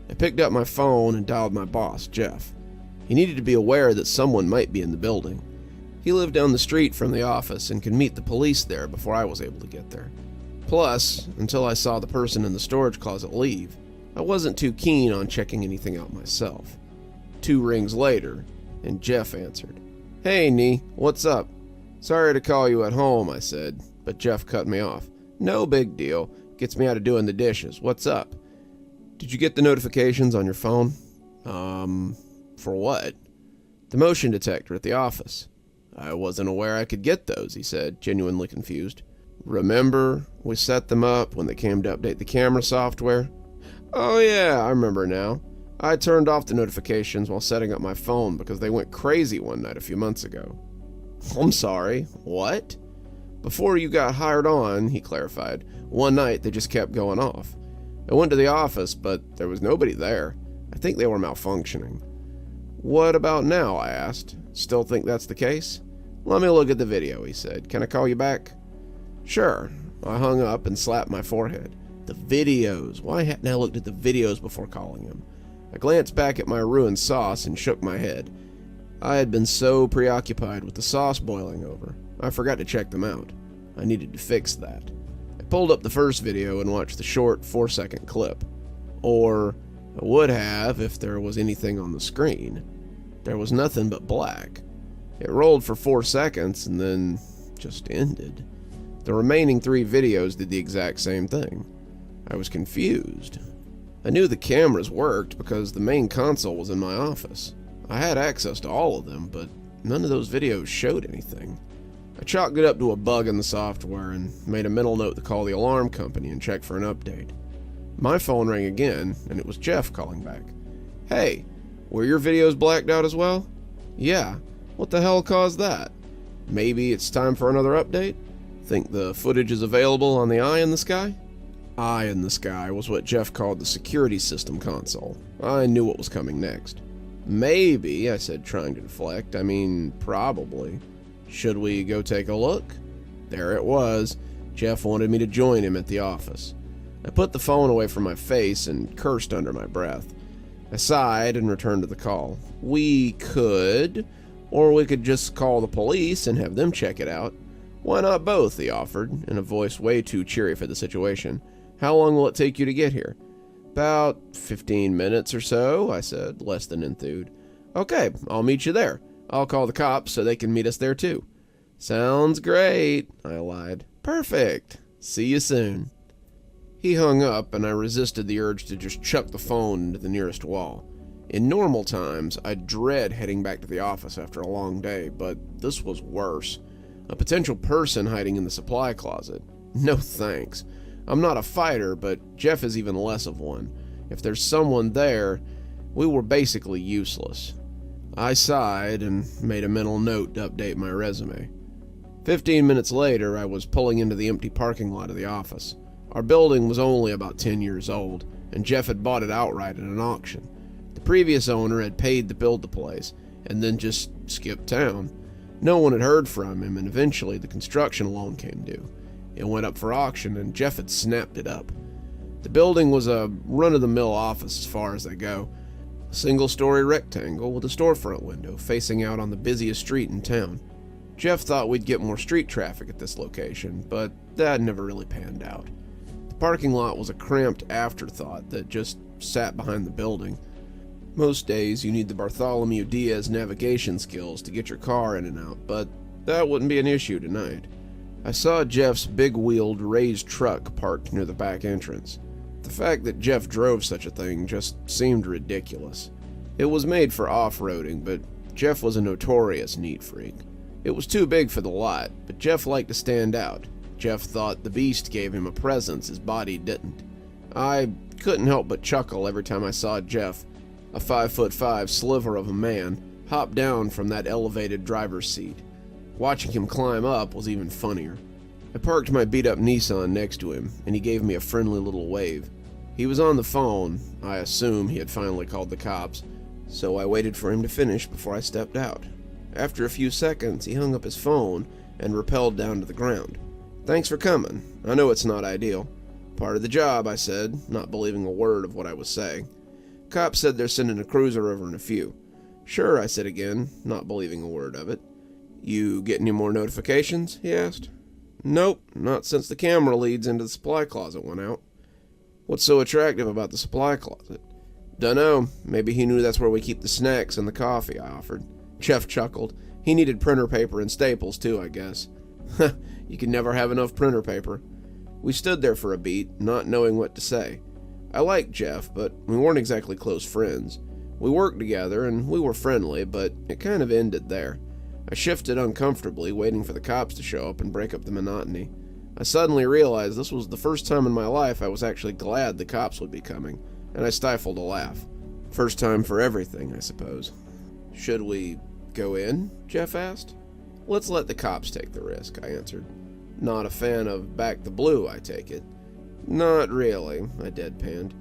I picked up my phone and dialed my boss, Jeff. He needed to be aware that someone might be in the building. He lived down the street from the office and could meet the police there before I was able to get there. Plus, until I saw the person in the storage closet leave, I wasn't too keen on checking anything out myself. 2 rings later, and Jeff answered. "Hey, Nee, what's up?" "Sorry to call you at home," I said, but Jeff cut me off. "No big deal. Gets me out of doing the dishes. What's up?" "Did you get the notifications on your phone?" For what?" "The motion detector at the office." "I wasn't aware I could get those," he said, genuinely confused. "Remember, we set them up when they came to update the camera software?" "Oh yeah, I remember now. I turned off the notifications while setting up my phone because they went crazy one night a few months ago." "I'm sorry, what?" "Before you got hired on," he clarified, "one night they just kept going off. I went to the office, but there was nobody there. I think they were malfunctioning." "What about now?" I asked. "Still think that's the case?" "Let me look at the video," he said. "Can I call you back?" "Sure." I hung up and slapped my forehead. The videos. Why hadn't I looked at the videos before calling him? I glanced back at my ruined sauce and shook my head. I had been so preoccupied with the sauce boiling over, I forgot to check them out. I needed to fix that. I pulled up the first video and watched the short 4-second clip. Or I would have if there was anything on the screen. There was nothing but black. It rolled for 4 seconds and then just ended. The remaining 3 videos did the exact same thing. I was confused. I knew the cameras worked because the main console was in my office. I had access to all of them, but none of those videos showed anything. I chalked it up to a bug in the software and made a mental note to call the alarm company and check for an update. My phone rang again, and it was Jeff calling back. "Hey, were your videos blacked out as well?" "Yeah. What the hell caused that?" "Maybe it's time for another update? Think the footage is available on the Eye in the Sky?" Eye in the Sky was what Jeff called the security system console. I knew what was coming next. "Maybe," I said, trying to deflect. "I mean, probably. Should we go take a look?" There it was. Jeff wanted me to join him at the office. I put the phone away from my face and cursed under my breath. I sighed and returned to the call. "We could, or we could just call the police and have them check it out." "Why not both?" he offered, in a voice way too cheery for the situation. "How long will it take you to get here?" "About 15 minutes or so," I said, less than enthused. "Okay, I'll meet you there. I'll call the cops so they can meet us there too." "Sounds great," I lied. "Perfect. See you soon." He hung up, and I resisted the urge to just chuck the phone into the nearest wall. In normal times, I'd dread heading back to the office after a long day, but this was worse. A potential person hiding in the supply closet. No thanks. I'm not a fighter, but Jeff is even less of one. If there's someone there, we were basically useless. I sighed and made a mental note to update my resume. 15 minutes later, I was pulling into the empty parking lot of the office. Our building was only about 10 years old, and Jeff had bought it outright at an auction. The previous owner had paid to build the place, and then just skipped town. No one had heard from him, and eventually the construction loan came due. It went up for auction, and Jeff had snapped it up. The building was a run-of-the-mill office as far as they go. A single-story rectangle with a storefront window facing out on the busiest street in town. Jeff thought we'd get more street traffic at this location, but that never really panned out. The parking lot was a cramped afterthought that just sat behind the building. Most days you need the Bartholomew Diaz navigation skills to get your car in and out, but that wouldn't be an issue tonight. I saw Jeff's big-wheeled raised truck parked near the back entrance. The fact that Jeff drove such a thing just seemed ridiculous. It was made for off-roading, but Jeff was a notorious neat freak. It was too big for the lot, but Jeff liked to stand out. Jeff thought the beast gave him a presence his body didn't. I couldn't help but chuckle every time I saw Jeff, a 5'5" sliver of a man, hop down from that elevated driver's seat. Watching him climb up was even funnier. I parked my beat-up Nissan next to him, and he gave me a friendly little wave. He was on the phone. I assume he had finally called the cops, so I waited for him to finish before I stepped out. After a few seconds, he hung up his phone and rappelled down to the ground. "Thanks for coming. I know it's not ideal." "Part of the job," I said, not believing a word of what I was saying. "Cops said they're sending a cruiser over in a few." "Sure," I said again, not believing a word of it. "You get any more notifications?" he asked. "Nope, not since the camera leads into the supply closet went out." "What's so attractive about the supply closet?" "Dunno. Maybe he knew that's where we keep the snacks and the coffee," I offered. Jeff chuckled. He needed printer paper and staples too, I guess. You can never have enough printer paper. We stood there for a beat, not knowing what to say. I liked Jeff, but we weren't exactly close friends. We worked together, and we were friendly, but it kind of ended there. I shifted uncomfortably, waiting for the cops to show up and break up the monotony. I suddenly realized this was the first time in my life I was actually glad the cops would be coming, and I stifled a laugh. First time for everything, I suppose. "Should we go in?" Jeff asked. "Let's let the cops take the risk," I answered. "Not a fan of Back the Blue, I take it?" "Not really," I deadpanned.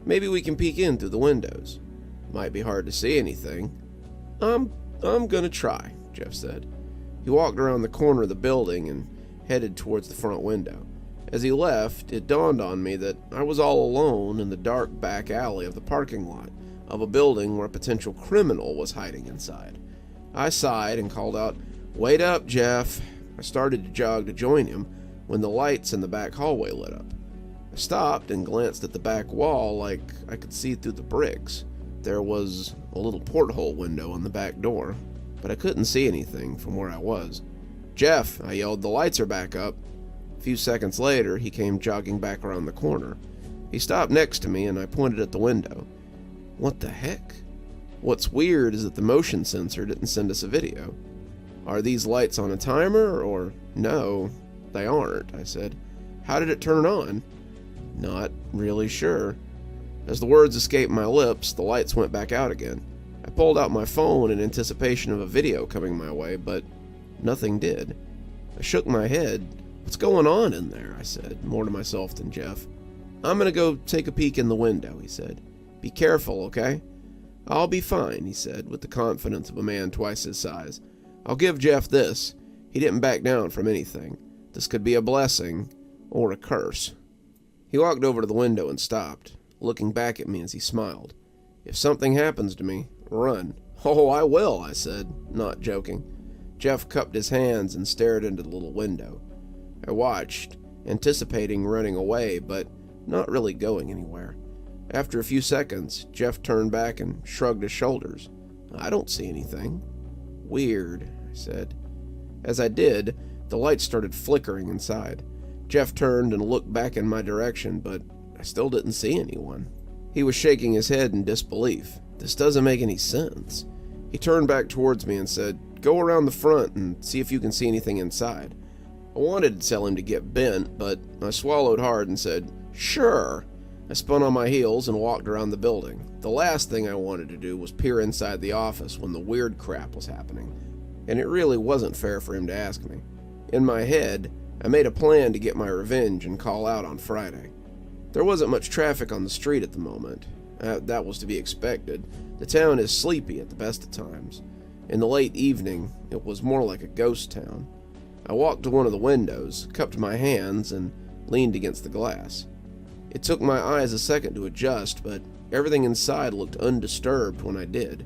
"Maybe we can peek in through the windows. Might be hard to see anything." I'm gonna try," Jeff said. He walked around the corner of the building and headed towards the front window. As he left, it dawned on me that I was all alone in the dark back alley of the parking lot of a building where a potential criminal was hiding inside. I sighed and called out, "Wait up, Jeff." I started to jog to join him when the lights in the back hallway lit up. I stopped and glanced at the back wall like I could see through the bricks. There was a little porthole window on the back door, but I couldn't see anything from where I was. "Jeff," I yelled, "the lights are back up." A few seconds later, he came jogging back around the corner. He stopped next to me and I pointed at the window. What the heck? What's weird is that the motion sensor didn't send us a video. Are these lights on a timer or... No, they aren't, I said. How did it turn on? Not really sure. As the words escaped my lips, the lights went back out again. I pulled out my phone in anticipation of a video coming my way, but nothing did. I shook my head. "What's going on in there?" I said, more to myself than Jeff. "I'm gonna go take a peek in the window," he said. "Be careful, okay?" "I'll be fine," he said, with the confidence of a man twice his size. "I'll give Jeff this. He didn't back down from anything. This could be a blessing or a curse." He walked over to the window and stopped, looking back at me as he smiled. "If something happens to me, run." "Oh, I will," I said, not joking. Jeff cupped his hands and stared into the little window. I watched, anticipating running away, but not really going anywhere. After a few seconds, Jeff turned back and shrugged his shoulders. "I don't see anything." "Weird," I said. As I did, the lights started flickering inside. Jeff turned and looked back in my direction, but I still didn't see anyone. He was shaking his head in disbelief. "This doesn't make any sense." He turned back towards me and said, "Go around the front and see if you can see anything inside." I wanted to tell him to get bent, but I swallowed hard and said, "Sure." I spun on my heels and walked around the building. The last thing I wanted to do was peer inside the office when the weird crap was happening, and it really wasn't fair for him to ask me. In my head, I made a plan to get my revenge and call out on Friday. There wasn't much traffic on the street at the moment. That was to be expected. The town is sleepy at the best of times. In the late evening, it was more like a ghost town. I walked to one of the windows, cupped my hands, and leaned against the glass. It took my eyes a second to adjust, but everything inside looked undisturbed when I did.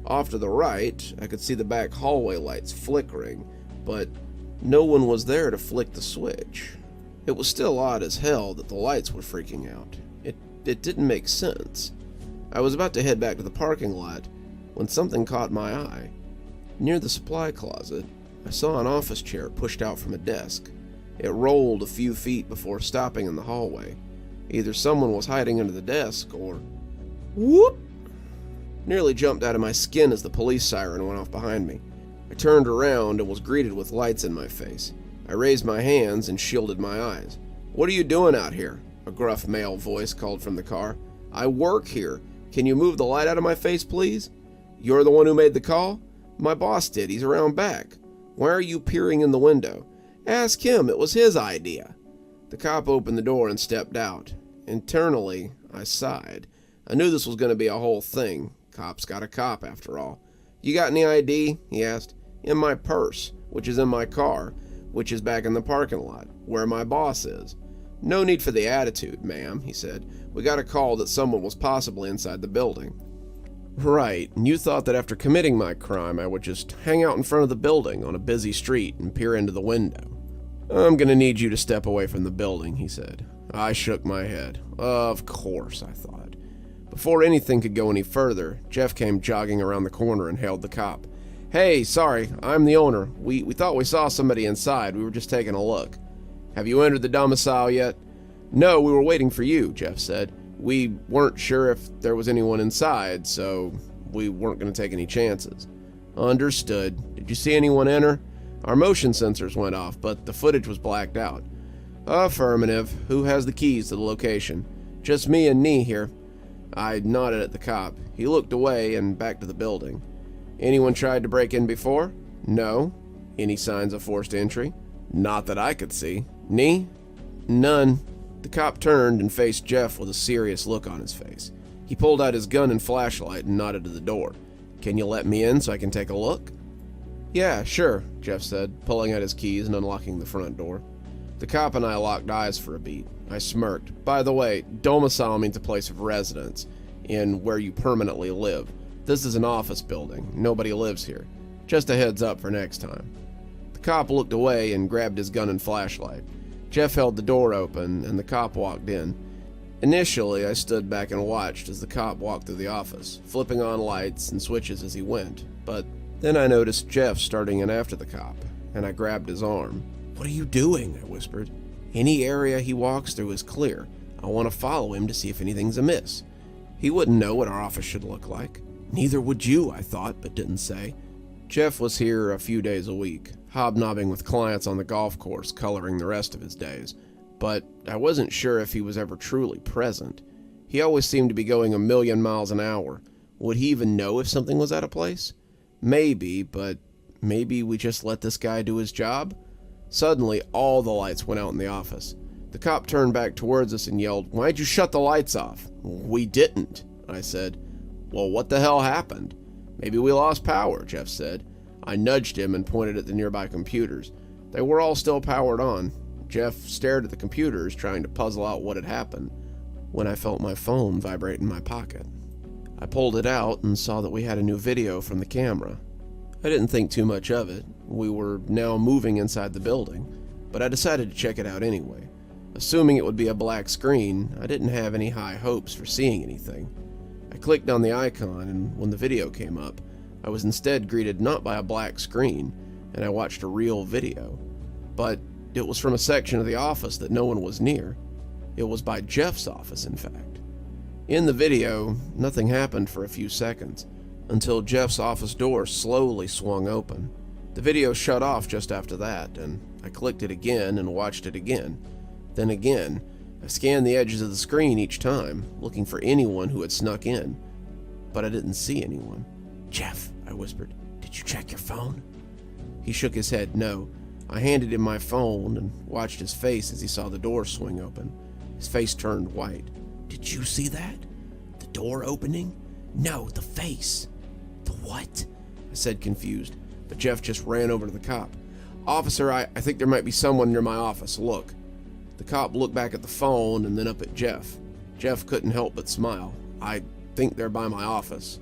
Off to the right, I could see the back hallway lights flickering, but no one was there to flick the switch. It was still odd as hell that the lights were freaking out. It didn't make sense. I was about to head back to the parking lot when something caught my eye. Near the supply closet, I saw an office chair pushed out from a desk. It rolled a few feet before stopping in the hallway. Either someone was hiding under the desk or... Whoop! Nearly jumped out of my skin as the police siren went off behind me. I turned around and was greeted with lights in my face. I raised my hands and shielded my eyes. "What are you doing out here?" a gruff male voice called from the car. "I work here. Can you move the light out of my face, please?" "You're the one who made the call?" "My boss did. He's around back." "Why are you peering in the window?" "Ask him. It was his idea." The cop opened the door and stepped out. Internally, I sighed. I knew this was going to be a whole thing. Cop's got a cop, after all. "You got any ID?" he asked. "In my purse, which is in my car, which is back in the parking lot, where my boss is." "No need for the attitude, ma'am," he said. "We got a call that someone was possibly inside the building." "Right, and you thought that after committing my crime, I would just hang out in front of the building on a busy street and peer into the window." "I'm gonna need you to step away from the building," he said. I shook my head. Of course, I thought. Before anything could go any further, Jeff came jogging around the corner and hailed the cop. "Hey, sorry, I'm the owner. We thought we saw somebody inside. We were just taking a look." "Have you entered the domicile yet?" "No, we were waiting for you," Jeff said. "We weren't sure if there was anyone inside, so we weren't going to take any chances." "Understood. Did you see anyone enter?" "Our motion sensors went off, but the footage was blacked out." "Affirmative. Who has the keys to the location?" "Just me and Nee here." I nodded at the cop. He looked away and back to the building. "Anyone tried to break in before?" "No." "Any signs of forced entry?" "Not that I could see." "Nee?" "None." The cop turned and faced Jeff with a serious look on his face. He pulled out his gun and flashlight and nodded to the door. "Can you let me in so I can take a look?" "Yeah, sure," Jeff said, pulling out his keys and unlocking the front door. The cop and I locked eyes for a beat. I smirked. "By the way, domicile means a place of residence, in where you permanently live. This is an office building. Nobody lives here. Just a heads up for next time." The cop looked away and grabbed his gun and flashlight. Jeff held the door open, and the cop walked in. Initially, I stood back and watched as the cop walked through the office, flipping on lights and switches as he went. But then I noticed Jeff starting in after the cop, and I grabbed his arm. "What are you doing?" I whispered. "Any area he walks through is clear. I want to follow him to see if anything's amiss." He wouldn't know what our office should look like. Neither would you, I thought, but didn't say. Jeff was here a few days a week, hobnobbing with clients on the golf course, coloring the rest of his days. But I wasn't sure if he was ever truly present. He always seemed to be going 1,000,000 miles an hour. Would he even know if something was out of place? Maybe, but maybe we just let this guy do his job? Suddenly, all the lights went out in the office. The cop turned back towards us and yelled, "Why'd you shut the lights off?" "We didn't," I said. "Well, what the hell happened?" "Maybe we lost power," Jeff said. I nudged him and pointed at the nearby computers. They were all still powered on. Jeff stared at the computers, trying to puzzle out what had happened, when I felt my phone vibrate in my pocket. I pulled it out and saw that we had a new video from the camera. I didn't think too much of it. We were now moving inside the building, but I decided to check it out anyway. Assuming it would be a black screen, I didn't have any high hopes for seeing anything. I clicked on the icon, and when the video came up, I was instead greeted not by a black screen, and I watched a real video. But it was from a section of the office that no one was near. It was by Jeff's office, in fact. In the video, nothing happened for a few seconds, until Jeff's office door slowly swung open. The video shut off just after that, and I clicked it again and watched it again. Then again, I scanned the edges of the screen each time, looking for anyone who had snuck in, but I didn't see anyone. "Jeff," I whispered, "did you check your phone?" He shook his head no. I handed him my phone and watched his face as he saw the door swing open. His face turned white. "Did you see that? The door opening?" "No, the face." "The what?" I said, confused, but Jeff just ran over to the cop. "Officer, I think there might be someone near my office. Look." The cop looked back at the phone and then up at Jeff. Jeff couldn't help but smile. "I think they're by my office."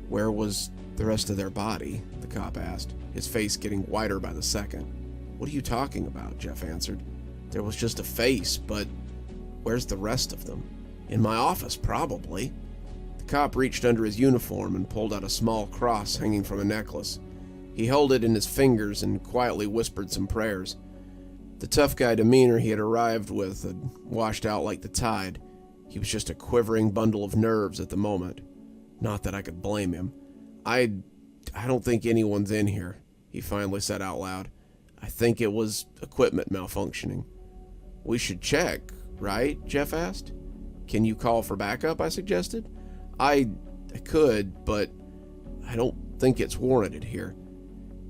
"Where was the rest of their body?" the cop asked, his face getting whiter by the second. "What are you talking about?" Jeff answered. "There was just a face, but where's the rest of them?" "In my office, probably." The cop reached under his uniform and pulled out a small cross hanging from a necklace. He held it in his fingers and quietly whispered some prayers. The tough guy demeanor he had arrived with had washed out like the tide. He was just a quivering bundle of nerves at the moment. Not that I could blame him. I don't think anyone's in here," he finally said out loud. "I think it was equipment malfunctioning." "We should check, right?" Jeff asked. "Can you call for backup?" I suggested. I could, but I don't think it's warranted here.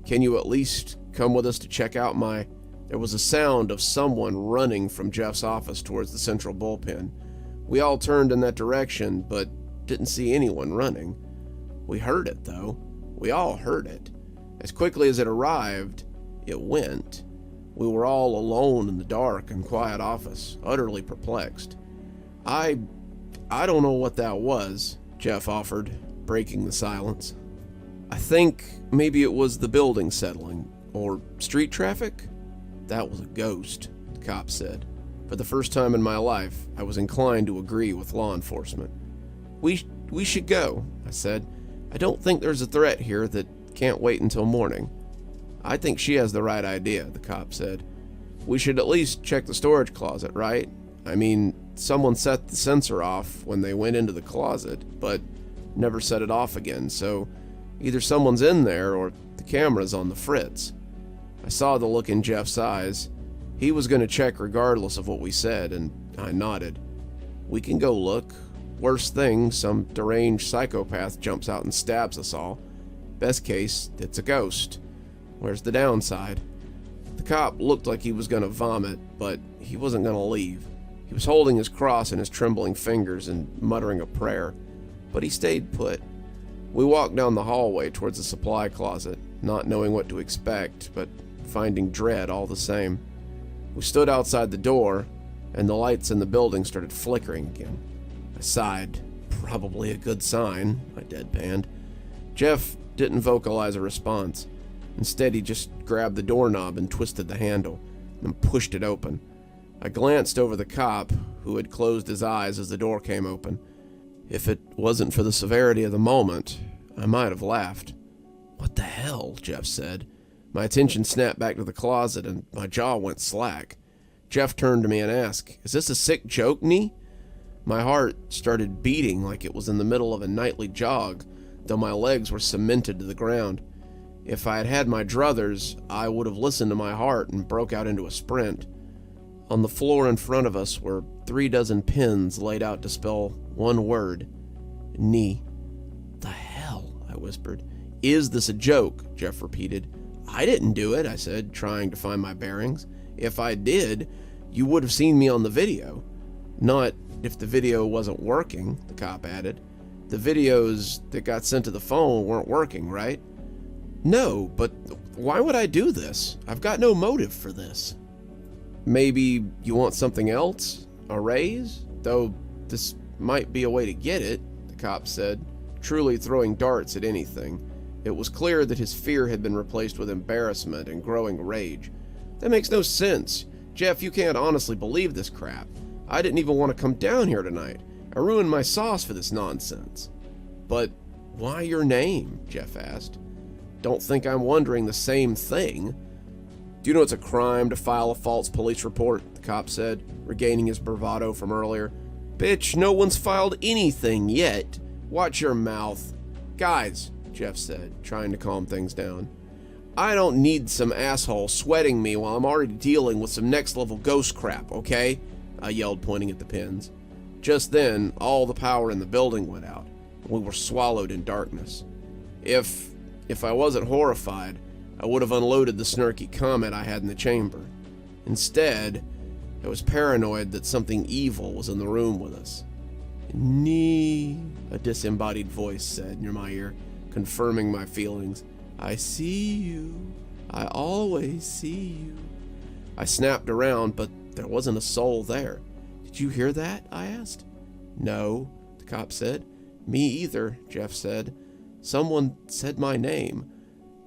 "Can you at least come with us to check out my..." There was a sound of someone running from Jeff's office towards the central bullpen. We all turned in that direction, but didn't see anyone running. We heard it, though. We all heard it. As quickly as it arrived, it went. We were all alone in the dark and quiet office, utterly perplexed. I don't know what that was," Jeff offered, breaking the silence. "I think maybe it was the building settling, or street traffic." "That was a ghost," the cop said. For the first time in my life, I was inclined to agree with law enforcement. We should go," I said. "I don't think there's a threat here that can't wait until morning." "I think she has the right idea," the cop said. "We should at least check the storage closet, right? I mean, someone set the sensor off when they went into the closet, but never set it off again, so either someone's in there or the camera's on the fritz." I saw the look in Jeff's eyes. He was going to check regardless of what we said, and I nodded. "We can go look. Worst thing, some deranged psychopath jumps out and stabs us all. Best case, it's a ghost. Where's the downside?" The cop looked like he was going to vomit, but he wasn't going to leave. He was holding his cross in his trembling fingers and muttering a prayer, but he stayed put. We walked down the hallway towards the supply closet, not knowing what to expect, but finding dread all the same. We stood outside the door, and the lights in the building started flickering again. I sighed. Probably a good sign, I deadpanned. Jeff didn't vocalize a response. Instead, he just grabbed the doorknob and twisted the handle, and pushed it open. I glanced over the cop, who had closed his eyes as the door came open. If it wasn't for the severity of the moment, I might have laughed. "What the hell?" Jeff said. My attention snapped back to the closet, and my jaw went slack. Jeff turned to me and asked, "Is this a sick joke, Nee?" My heart started beating like it was in the middle of a nightly jog, though my legs were cemented to the ground. If I had had my druthers, I would have listened to my heart and broke out into a sprint. On the floor in front of us were 36 pins laid out to spell one word: Nee. "The hell?" I whispered. "Is this a joke?" Jeff repeated. "I didn't do it," I said, trying to find my bearings. "If I did, you would have seen me on the video." "Not if the video wasn't working," the cop added. "The videos that got sent to the phone weren't working, right?" "No, but why would I do this? I've got no motive for this." "Maybe you want something else? A raise? Though this might be a way to get it," the cop said, truly throwing darts at anything. It was clear that his fear had been replaced with embarrassment and growing rage. "That makes no sense. Jeff, you can't honestly believe this crap. I didn't even want to come down here tonight. I ruined my sauce for this nonsense." "But why your name?" Jeff asked. "Don't think I'm wondering the same thing." "Do you know it's a crime to file a false police report?" the cop said, regaining his bravado from earlier. "Bitch, no one's filed anything yet. Watch your mouth." "Guys," Jeff said, trying to calm things down, "I don't need some asshole sweating me while I'm already dealing with some next-level ghost crap, okay?" I yelled, pointing at the pins. Just then, all the power in the building went out, and we were swallowed in darkness. If I wasn't horrified, I would have unloaded the snarky comment I had in the chamber. Instead, I was paranoid that something evil was in the room with us. "Nee," a disembodied voice said near my ear, confirming my feelings. "I see you. I always see you." I snapped around, but there wasn't a soul there. "Did you hear that?" I asked. "No," the cop said. "Me either," Jeff said. "Someone said my name."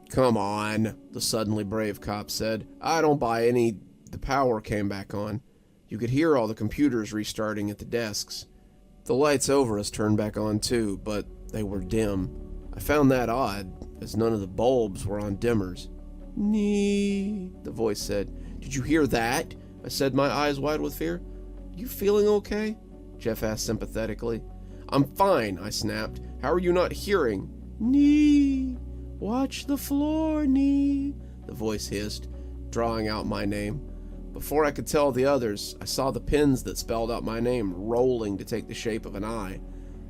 "Come on," the suddenly brave cop said. "I don't buy any." The power came back on. You could hear all the computers restarting at the desks. The lights over us turned back on too, but they were dim. I found that odd, as none of the bulbs were on dimmers. "Nee," the voice said. "Did you hear that?" I said, my eyes wide with fear. "You feeling okay?" Jeff asked sympathetically. "I'm fine," I snapped. "How are you not hearing?" "Nee. Watch the floor, Nee," the voice hissed, drawing out my name. Before I could tell the others, I saw the pins that spelled out my name rolling to take the shape of an eye.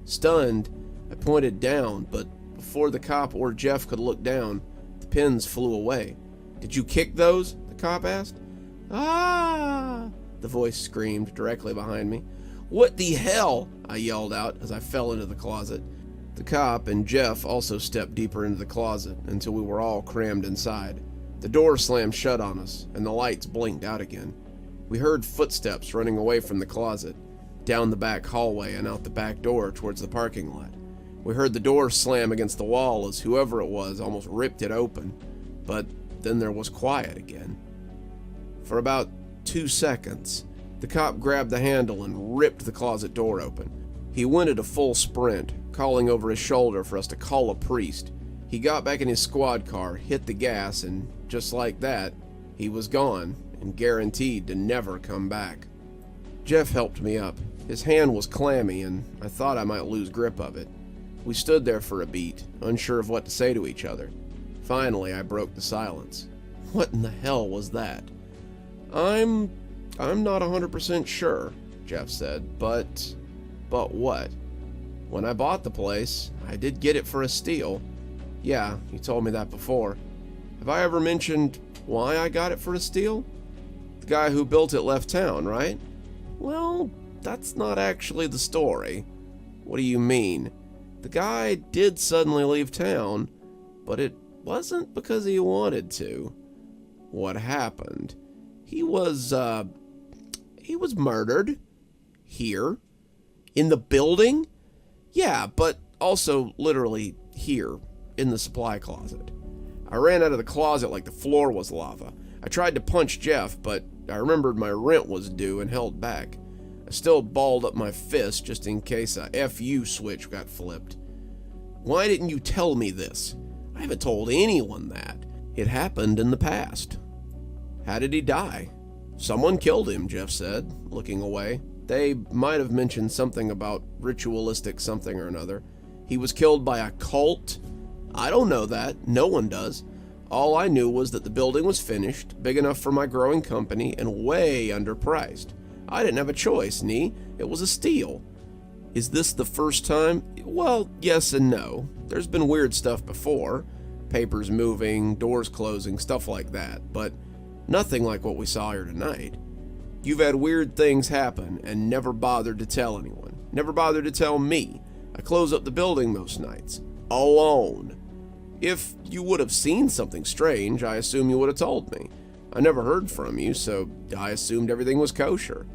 Stunned, I pointed down, but before the cop or Jeff could look down, the pins flew away. "Did you kick those?" the cop asked. "Ah!" the voice screamed directly behind me. "What the hell?" I yelled out as I fell into the closet. The cop and Jeff also stepped deeper into the closet until we were all crammed inside. The door slammed shut on us, and the lights blinked out again. We heard footsteps running away from the closet, down the back hallway and out the back door towards the parking lot. We heard the door slam against the wall as whoever it was almost ripped it open, but then there was quiet again. For about 2 seconds, the cop grabbed the handle and ripped the closet door open. He went at a full sprint, calling over his shoulder for us to call a priest. He got back in his squad car, hit the gas, and just like that, he was gone and guaranteed to never come back. Jeff helped me up. His hand was clammy, and I thought I might lose grip of it. We stood there for a beat, unsure of what to say to each other. Finally, I broke the silence. "What in the hell was that?" I'm not 100% sure," Jeff said, but what? "When I bought the place, I did get it for a steal." "Yeah, you told me that before. Have I ever mentioned why I got it for a steal?" "The guy who built it left town, right?" "Well, that's not actually the story." "What do you mean?" "The guy did suddenly leave town, but it wasn't because he wanted to." "What happened?" He was murdered." "Here? In the building?" "Yeah, but also literally here. in the supply closet. I ran out of the closet like the floor was lava. I tried to punch Jeff, but I remembered my rent was due and held back. I still balled up my fist just in case a FU switch got flipped. Why didn't you tell me this? I haven't told anyone that. It happened in the past. How did he die? Someone killed him, Jeff said, looking away. They might have mentioned something about ritualistic something or another. He was killed by a cult? I don't know that. No one does. All I knew was that the building was finished, big enough for my growing company, and way underpriced. I didn't have a choice, Nee. It was a steal. Is this the first time? Well, yes and no. There's been weird stuff before. Papers moving, doors closing, stuff like that. But nothing like what we saw here tonight. You've had weird things happen and never bothered to tell anyone. Never bothered to tell me. I close up the building most nights. Alone. If you would have seen something strange, I assume you would have told me. I never heard from you, so I assumed everything was kosher.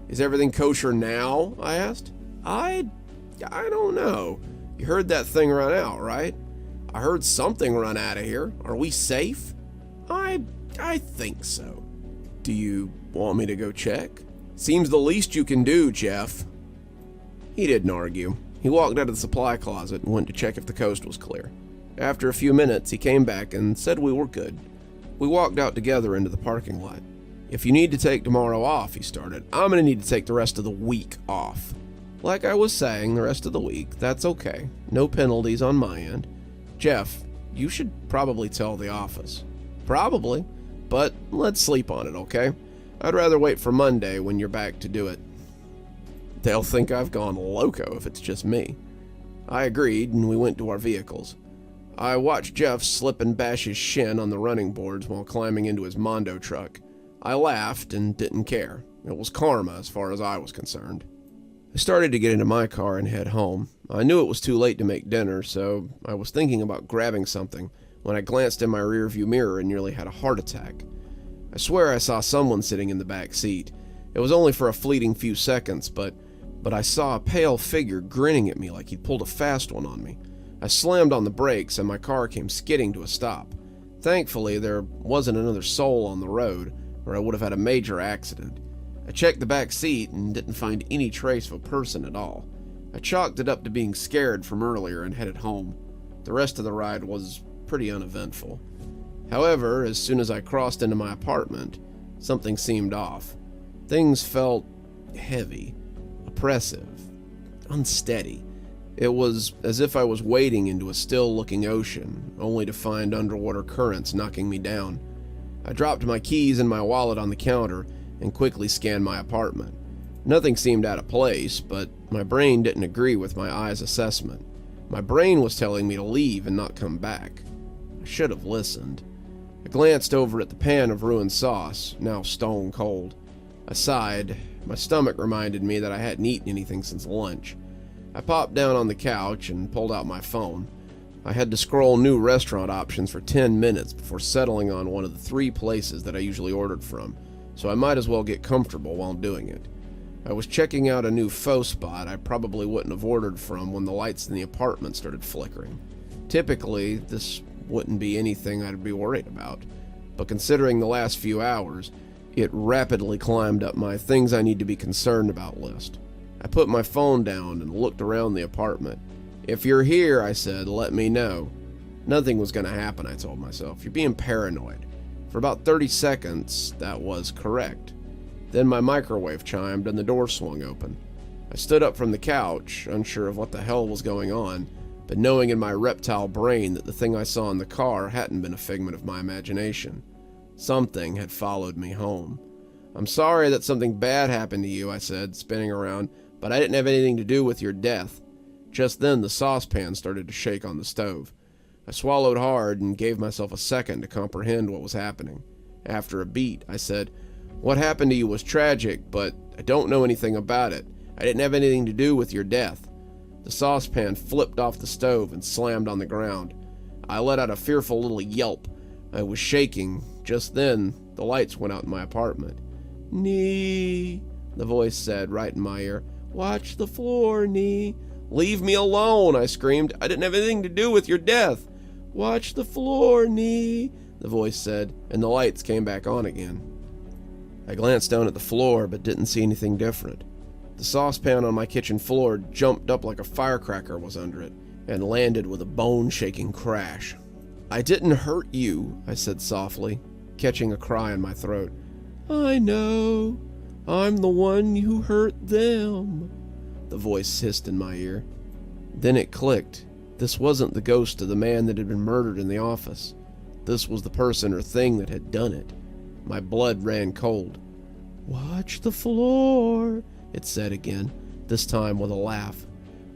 Is everything kosher now? I asked. I don't know. You heard that thing run out, right? I heard something run out of here. Are we safe? I think so. Do you want me to go check? Seems the least you can do, Jeff. He didn't argue. He walked out of the supply closet and went to check if the coast was clear. After a few minutes, he came back and said we were good. We walked out together into the parking lot. If you need to take tomorrow off, he started, I'm going to need to take the rest of the week off. Like I was saying, the rest of the week, that's okay. No penalties on my end. Jeff, you should probably tell the office. Probably, but let's sleep on it, okay? I'd rather wait for Monday when you're back to do it. They'll think I've gone loco if it's just me. I agreed, and we went to our vehicles. I watched Jeff slip and bash his shin on the running boards while climbing into his Mondo truck. I laughed and didn't care. It was karma as far as I was concerned. I started to get into my car and head home. I knew it was too late to make dinner, so I was thinking about grabbing something when I glanced in my rearview mirror and nearly had a heart attack. I swear I saw someone sitting in the back seat. It was only for a fleeting few seconds, but I saw a pale figure grinning at me like he'd pulled a fast one on me. I slammed on the brakes and my car came skidding to a stop. Thankfully, there wasn't another soul on the road, or I would have had a major accident. I checked the back seat and didn't find any trace of a person at all. I chalked it up to being scared from earlier and headed home. The rest of the ride was pretty uneventful. However, as soon as I crossed into my apartment, something seemed off. Things felt heavy, oppressive, unsteady. It was as if I was wading into a still-looking ocean, only to find underwater currents knocking me down. I dropped my keys and my wallet on the counter and quickly scanned my apartment. Nothing seemed out of place, but my brain didn't agree with my eyes' assessment. My brain was telling me to leave and not come back. I should have listened. I glanced over at the pan of ruined sauce, now stone cold. I sighed. My stomach reminded me that I hadn't eaten anything since lunch. I popped down on the couch and pulled out my phone. I had to scroll new restaurant options for 10 minutes before settling on one of the 3 places that I usually ordered from, so I might as well get comfortable while doing it. I was checking out a new pho spot I probably wouldn't have ordered from when the lights in the apartment started flickering. Typically, this wouldn't be anything I'd be worried about, but considering the last few hours, it rapidly climbed up my things I need to be concerned about list. I put my phone down and looked around the apartment. If you're here, I said, let me know. Nothing was going to happen, I told myself. You're being paranoid. For about 30 seconds, that was correct. Then my microwave chimed and the door swung open. I stood up from the couch, unsure of what the hell was going on, but knowing in my reptile brain that the thing I saw in the car hadn't been a figment of my imagination. Something had followed me home. I'm sorry that something bad happened to you, I said, spinning around, but I didn't have anything to do with your death. Just then the saucepan started to shake on the stove. I swallowed hard and gave myself a second to comprehend what was happening. After a beat, I said, what happened to you was tragic, but I don't know anything about it. I didn't have anything to do with your death. The saucepan flipped off the stove and slammed on the ground. I let out a fearful little yelp. I was shaking. Just then, the lights went out in my apartment. Nee, the voice said right in my ear. Watch the floor, Nee. Leave me alone, I screamed. I didn't have anything to do with your death. "Watch the floor, Nee," the voice said, and the lights came back on again. I glanced down at the floor, but didn't see anything different. The saucepan on my kitchen floor jumped up like a firecracker was under it, and landed with a bone-shaking crash. "I didn't hurt you," I said softly, catching a cry in my throat. "I know. I'm the one who hurt them," the voice hissed in my ear. Then it clicked. This wasn't the ghost of the man that had been murdered in the office. This was the person or thing that had done it. My blood ran cold. "Watch the floor," it said again, this time with a laugh.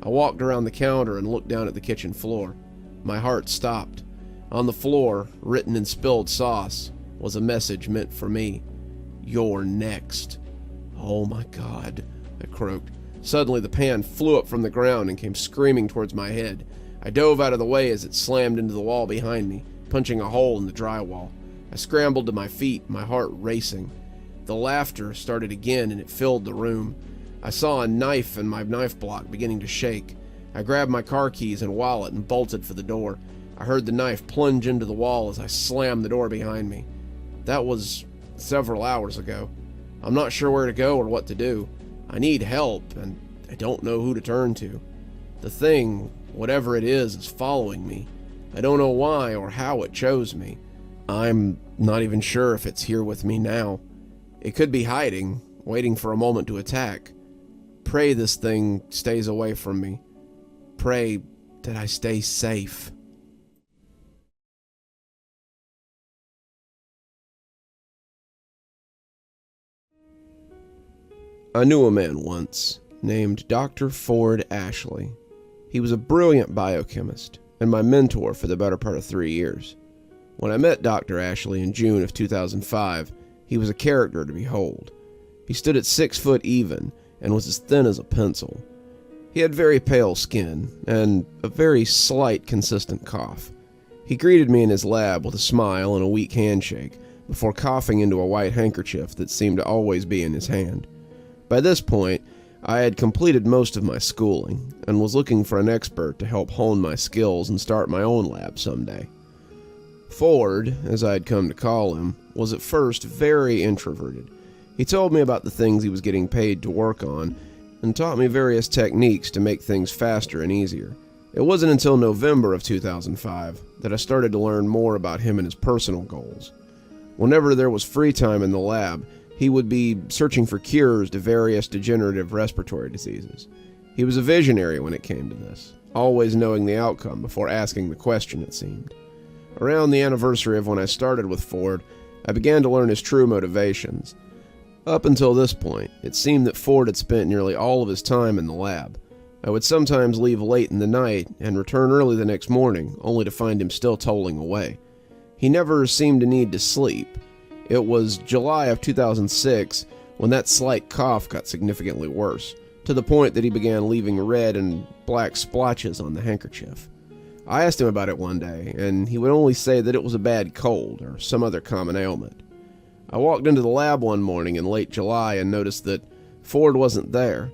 I walked around the counter and looked down at the kitchen floor. My heart stopped. On the floor, written in spilled sauce, was a message meant for me. "You're next." "Oh my God," I croaked. Suddenly the pan flew up from the ground and came screaming towards my head. I dove out of the way as it slammed into the wall behind me, punching a hole in the drywall. I scrambled to my feet, my heart racing. The laughter started again and it filled the room. I saw a knife in my knife block beginning to shake. I grabbed my car keys and wallet and bolted for the door. I heard the knife plunge into the wall as I slammed the door behind me. That was several hours ago. I'm not sure where to go or what to do. I need help, and I don't know who to turn to. The thing, whatever it is following me. I don't know why or how it chose me. I'm not even sure if it's here with me now. It could be hiding, waiting for a moment to attack. Pray this thing stays away from me. Pray that I stay safe. I knew a man once, named Dr. Ford Ashley. He was a brilliant biochemist, and my mentor for the better part of 3 years. When I met Dr. Ashley in June of 2005, he was a character to behold. He stood at 6 foot even, and was as thin as a pencil. He had very pale skin, and a very slight, consistent cough. He greeted me in his lab with a smile and a weak handshake, before coughing into a white handkerchief that seemed to always be in his hand. By this point, I had completed most of my schooling, and was looking for an expert to help hone my skills and start my own lab someday. Ford, as I had come to call him, was at first very introverted. He told me about the things he was getting paid to work on, and taught me various techniques to make things faster and easier. It wasn't until November of 2005 that I started to learn more about him and his personal goals. Whenever there was free time in the lab, he would be searching for cures to various degenerative respiratory diseases. He was a visionary when it came to this, always knowing the outcome before asking the question, it seemed. Around the anniversary of when I started with Ford, I began to learn his true motivations. Up until this point, it seemed that Ford had spent nearly all of his time in the lab. I would sometimes leave late in the night and return early the next morning, only to find him still toiling away. He never seemed to need to sleep. It was July of 2006 when that slight cough got significantly worse, to the point that he began leaving red and black splotches on the handkerchief. I asked him about it one day, and he would only say that it was a bad cold or some other common ailment. I walked into the lab one morning in late July and noticed that Ford wasn't there.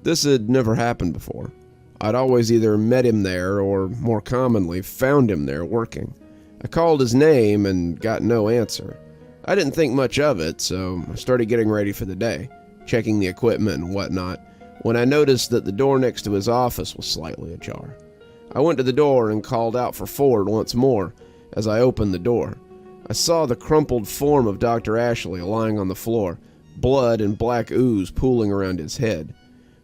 This had never happened before. I'd always either met him there or, more commonly, found him there working. I called his name and got no answer. I didn't think much of it, so I started getting ready for the day, checking the equipment and whatnot, when I noticed that the door next to his office was slightly ajar. I went to the door and called out for Ford once more. As I opened the door, I saw the crumpled form of Dr. Ashley lying on the floor, blood and black ooze pooling around his head.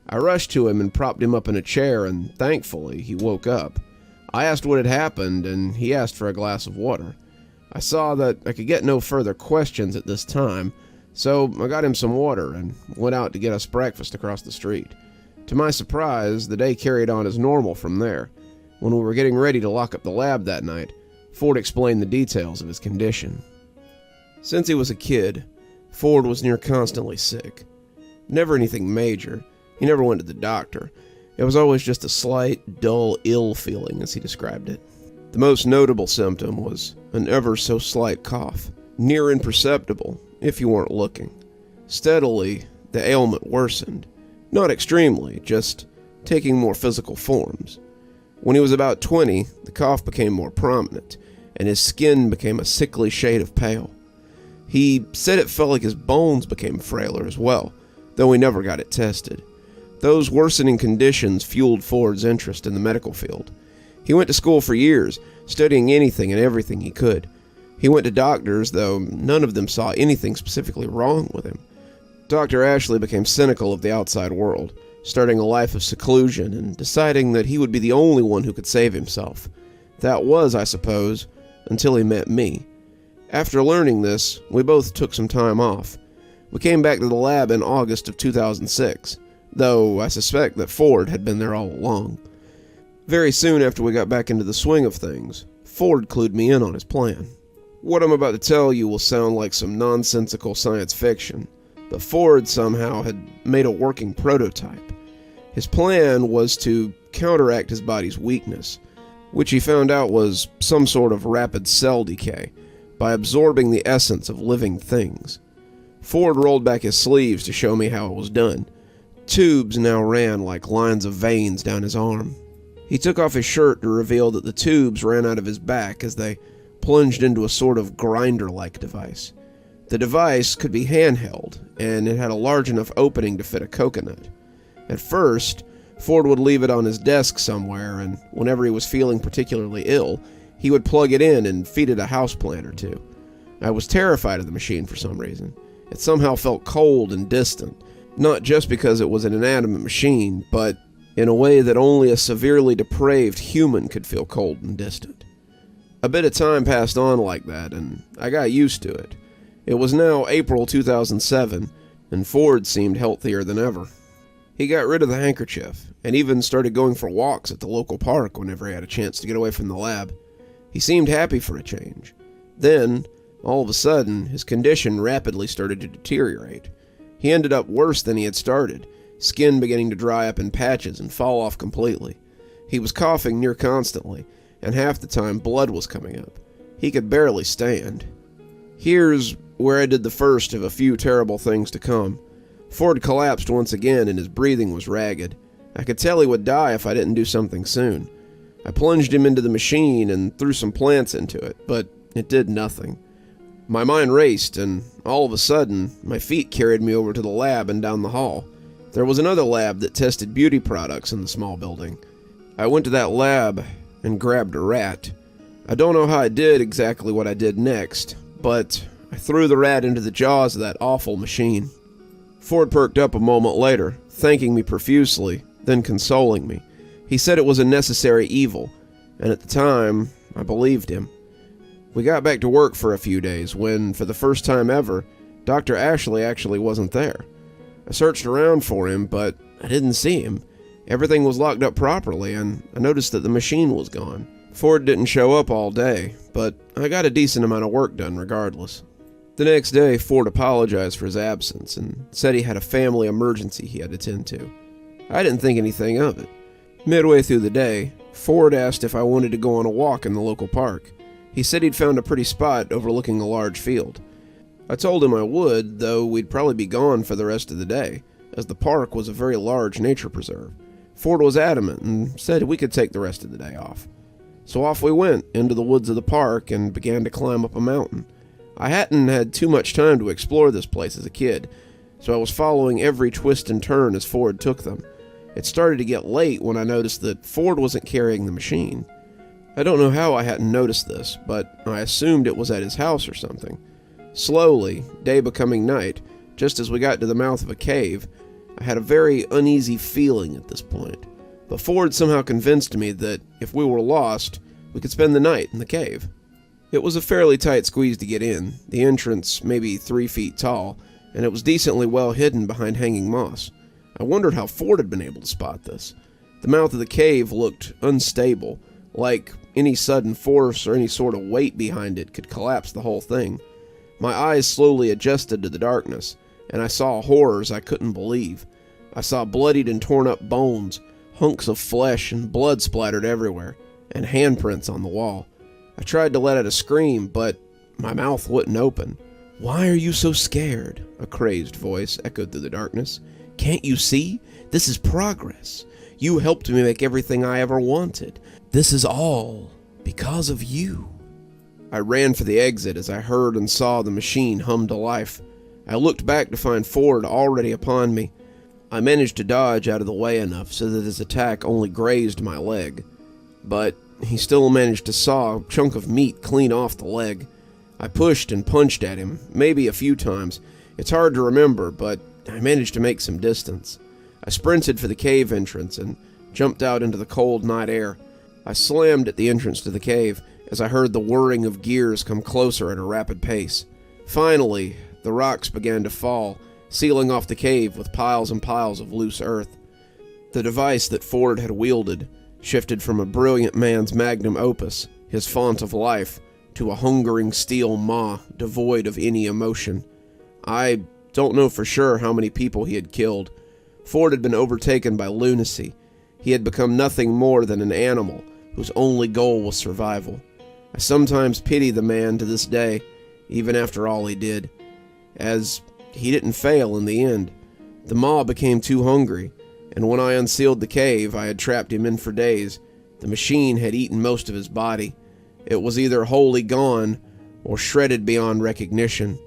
I rushed to him and propped him up in a chair, and thankfully he woke up. I asked what had happened, and he asked for a glass of water. I saw that I could get no further questions at this time, so I got him some water and went out to get us breakfast across the street. To my surprise, the day carried on as normal from there. When we were getting ready to lock up the lab that night, Ford explained the details of his condition. Since he was a kid, Ford was near constantly sick. Never anything major. He never went to the doctor. It was always just a slight, dull, ill feeling, as he described it. The most notable symptom was an ever so slight cough, near imperceptible if you weren't looking. Steadily, the ailment worsened. Not extremely, just taking more physical forms. When he was about 20, the cough became more prominent, and his skin became a sickly shade of pale. He said it felt like his bones became frailer as well, though he never got it tested. Those worsening conditions fueled Ford's interest in the medical field. He went to school for years, studying anything and everything he could. He went to doctors, though none of them saw anything specifically wrong with him. Dr. Ashley became cynical of the outside world, starting a life of seclusion and deciding that he would be the only one who could save himself. That was, I suppose, until he met me. After learning this, we both took some time off. We came back to the lab in August of 2006, though I suspect that Ford had been there all along. Very soon after we got back into the swing of things, Ford clued me in on his plan. What I'm about to tell you will sound like some nonsensical science fiction, but Ford somehow had made a working prototype. His plan was to counteract his body's weakness, which he found out was some sort of rapid cell decay, by absorbing the essence of living things. Ford rolled back his sleeves to show me how it was done. Tubes now ran like lines of veins down his arm. He took off his shirt to reveal that the tubes ran out of his back as they plunged into a sort of grinder-like device. The device could be handheld, and it had a large enough opening to fit a coconut. At first, Ford would leave it on his desk somewhere, and whenever he was feeling particularly ill, he would plug it in and feed it a houseplant or two. I was terrified of the machine for some reason. It somehow felt cold and distant, not just because it was an inanimate machine, but in a way that only a severely depraved human could feel cold and distant. A bit of time passed on like that, and I got used to it. It was now April 2007, and Ford seemed healthier than ever. He got rid of the handkerchief, and even started going for walks at the local park whenever he had a chance to get away from the lab. He seemed happy for a change. Then, all of a sudden, his condition rapidly started to deteriorate. He ended up worse than he had started, skin beginning to dry up in patches and fall off completely. He was coughing near constantly, and half the time blood was coming up. He could barely stand. Here's where I did the first of a few terrible things to come. Ford collapsed once again and his breathing was ragged. I could tell he would die if I didn't do something soon. I plunged him into the machine and threw some plants into it, but it did nothing. My mind raced, and all of a sudden, my feet carried me over to the lab and down the hall. There was another lab that tested beauty products in the small building. I went to that lab and grabbed a rat. I don't know how I did exactly what I did next, but I threw the rat into the jaws of that awful machine. Ford perked up a moment later, thanking me profusely, then consoling me. He said it was a necessary evil, and at the time, I believed him. We got back to work for a few days when, for the first time ever, Dr. Ashley actually wasn't there. I searched around for him, but I didn't see him. Everything was locked up properly, and I noticed that the machine was gone. Ford didn't show up all day, but I got a decent amount of work done regardless. The next day, Ford apologized for his absence and said he had a family emergency he had to tend to. I didn't think anything of it. Midway through the day, Ford asked if I wanted to go on a walk in the local park. He said he'd found a pretty spot overlooking a large field. I told him I would, though we'd probably be gone for the rest of the day, as the park was a very large nature preserve. Ford was adamant and said we could take the rest of the day off. So off we went into the woods of the park and began to climb up a mountain. I hadn't had too much time to explore this place as a kid, so I was following every twist and turn as Ford took them. It started to get late when I noticed that Ford wasn't carrying the machine. I don't know how I hadn't noticed this, but I assumed it was at his house or something. Slowly, day becoming night, just as we got to the mouth of a cave, I had a very uneasy feeling at this point. But Ford somehow convinced me that if we were lost, we could spend the night in the cave. It was a fairly tight squeeze to get in, the entrance maybe 3 feet tall, and it was decently well hidden behind hanging moss. I wondered how Ford had been able to spot this. The mouth of the cave looked unstable, like any sudden force or any sort of weight behind it could collapse the whole thing. My eyes slowly adjusted to the darkness, and I saw horrors I couldn't believe. I saw bloodied and torn up bones, hunks of flesh and blood splattered everywhere, and handprints on the wall. I tried to let out a scream, but my mouth wouldn't open. "Why are you so scared?" a crazed voice echoed through the darkness. "Can't you see? This is progress. You helped me make everything I ever wanted. This is all because of you." I ran for the exit as I heard and saw the machine hum to life. I looked back to find Ford already upon me. I managed to dodge out of the way enough so that his attack only grazed my leg. But he still managed to saw a chunk of meat clean off the leg. I pushed and punched at him, maybe a few times. It's hard to remember, but I managed to make some distance. I sprinted for the cave entrance and jumped out into the cold night air. I slammed at the entrance to the cave as I heard the whirring of gears come closer at a rapid pace. Finally, the rocks began to fall, sealing off the cave with piles and piles of loose earth. The device that Ford had wielded shifted from a brilliant man's magnum opus, his font of life, to a hungering steel maw devoid of any emotion. I don't know for sure how many people he had killed. Ford had been overtaken by lunacy. He had become nothing more than an animal whose only goal was survival. I sometimes pity the man to this day, even after all he did, as he didn't fail in the end. The maw became too hungry, and when I unsealed the cave I had trapped him in for days, the machine had eaten most of his body. It was either wholly gone or shredded beyond recognition.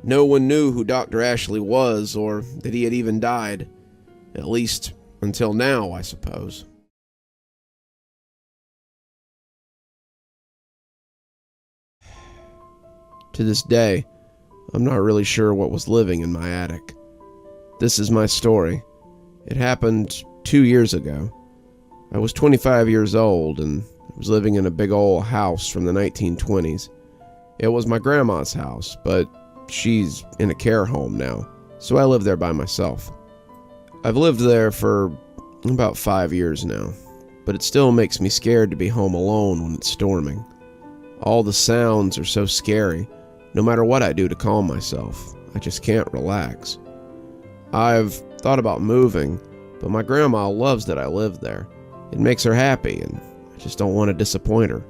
No one knew who Dr. Ashley was or that he had even died. At least until now, I suppose. To this day, I'm not really sure what was living in my attic. This is my story. It happened 2 years ago. I was 25 years old and was living in a big old house from the 1920s. It was my grandma's house, but she's in a care home now, so I live there by myself. I've lived there for about 5 years now, but it still makes me scared to be home alone when it's storming. All the sounds are so scary. No matter what I do to calm myself, I just can't relax. I've thought about moving, but my grandma loves that I live there. It makes her happy, and I just don't want to disappoint her.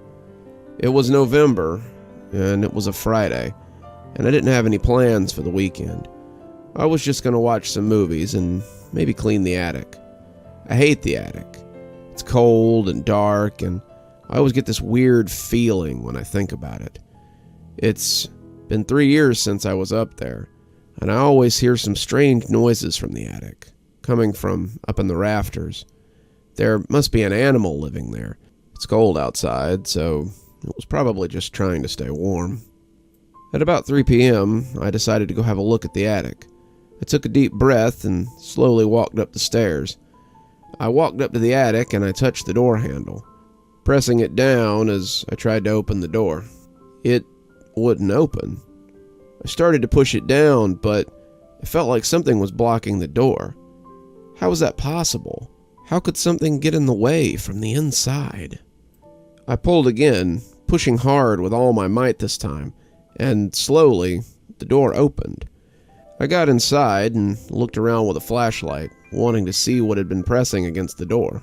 It was November, and it was a Friday, and I didn't have any plans for the weekend. I was just going to watch some movies and maybe clean the attic. I hate the attic. It's cold and dark, and I always get this weird feeling when I think about it. It's been 3 years since I was up there, and I always hear some strange noises from the attic, coming from up in the rafters. There must be an animal living there. It's cold outside, so it was probably just trying to stay warm. At about 3 p.m., I decided to go have a look at the attic. I took a deep breath and slowly walked up the stairs. I walked up to the attic and I touched the door handle, pressing it down as I tried to open the door. It wouldn't open. I started to push it down, but it felt like something was blocking the door. How was that possible? How could something get in the way from the inside? I pulled again, pushing hard with all my might this time, and slowly, the door opened. I got inside and looked around with a flashlight, wanting to see what had been pressing against the door.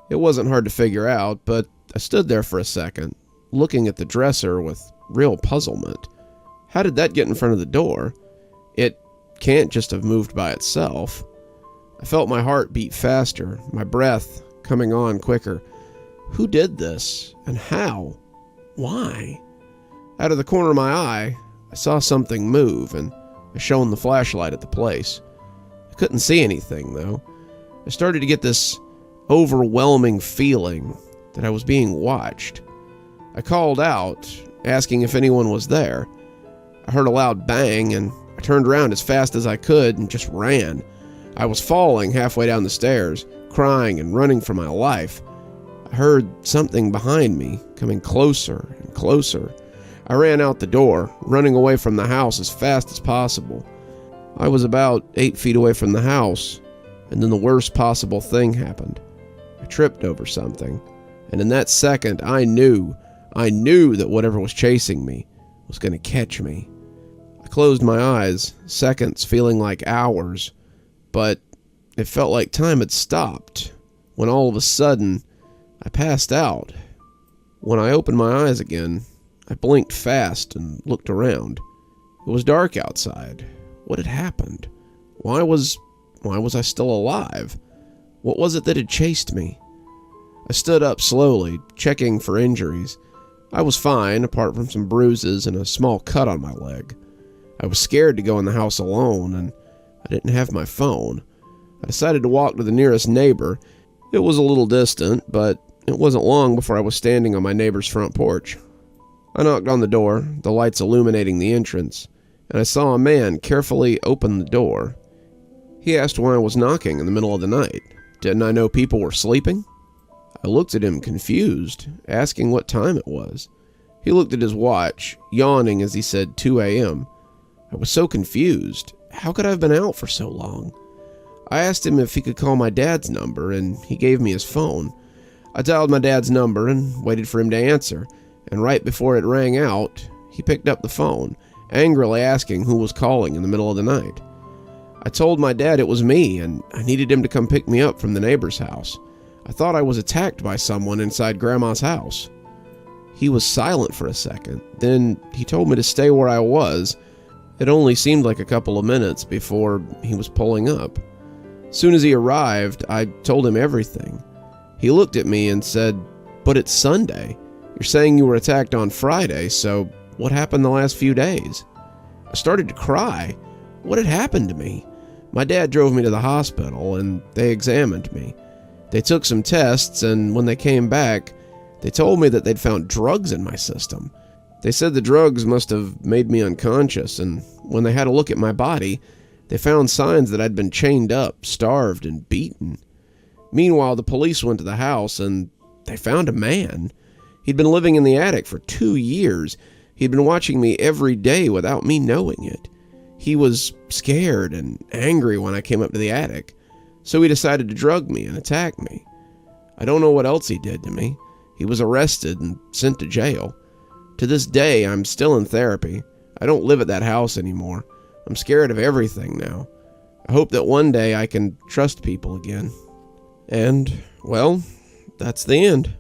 It wasn't hard to figure out, but I stood there for a second, looking at the dresser with real puzzlement. How did that get in front of the door? It can't just have moved by itself. I felt my heart beat faster, my breath coming on quicker. Who did this? And how? Why? Out of the corner of my eye, I saw something move, and I shone the flashlight at the place. I couldn't see anything, though. I started to get this overwhelming feeling that I was being watched. I called out, asking if anyone was there. I heard a loud bang, and I turned around as fast as I could and just ran. I was falling halfway down the stairs, crying and running for my life. I heard something behind me, coming closer and closer. I ran out the door, running away from the house as fast as possible. I was about 8 feet away from the house, and then the worst possible thing happened. I tripped over something, and in that second, I knew that whatever was chasing me was going to catch me. I closed my eyes, seconds feeling like hours, but it felt like time had stopped, when all of a sudden, I passed out. When I opened my eyes again, I blinked fast and looked around. It was dark outside. What had happened? Why was I still alive? What was it that had chased me? I stood up slowly, checking for injuries. I was fine, apart from some bruises and a small cut on my leg. I was scared to go in the house alone, and I didn't have my phone. I decided to walk to the nearest neighbor. It was a little distant, but it wasn't long before I was standing on my neighbor's front porch. I knocked on the door, the lights illuminating the entrance, and I saw a man carefully open the door. He asked why I was knocking in the middle of the night. Didn't I know people were sleeping? I looked at him confused, asking what time it was. He looked at his watch, yawning as he said 2 a.m. I was so confused. How could I have been out for so long? I asked him if he could call my dad's number, and he gave me his phone. I dialed my dad's number and waited for him to answer, and right before it rang out, he picked up the phone, angrily asking who was calling in the middle of the night. I told my dad it was me, and I needed him to come pick me up from the neighbor's house. I thought I was attacked by someone inside Grandma's house. He was silent for a second, then he told me to stay where I was. It only seemed like a couple of minutes before he was pulling up. Soon as he arrived, I told him everything. He looked at me and said, "But it's Sunday. You're saying you were attacked on Friday, so what happened the last few days?" I started to cry. What had happened to me? My dad drove me to the hospital, and they examined me. They took some tests, and when they came back, they told me that they'd found drugs in my system. They said the drugs must have made me unconscious, and when they had a look at my body, they found signs that I'd been chained up, starved, and beaten. Meanwhile, the police went to the house, and they found a man. He'd been living in the attic for 2 years. He'd been watching me every day without me knowing it. He was scared and angry when I came up to the attic, so he decided to drug me and attack me. I don't know what else he did to me. He was arrested and sent to jail. To this day, I'm still in therapy. I don't live at that house anymore. I'm scared of everything now. I hope that one day I can trust people again. And, well, that's the end.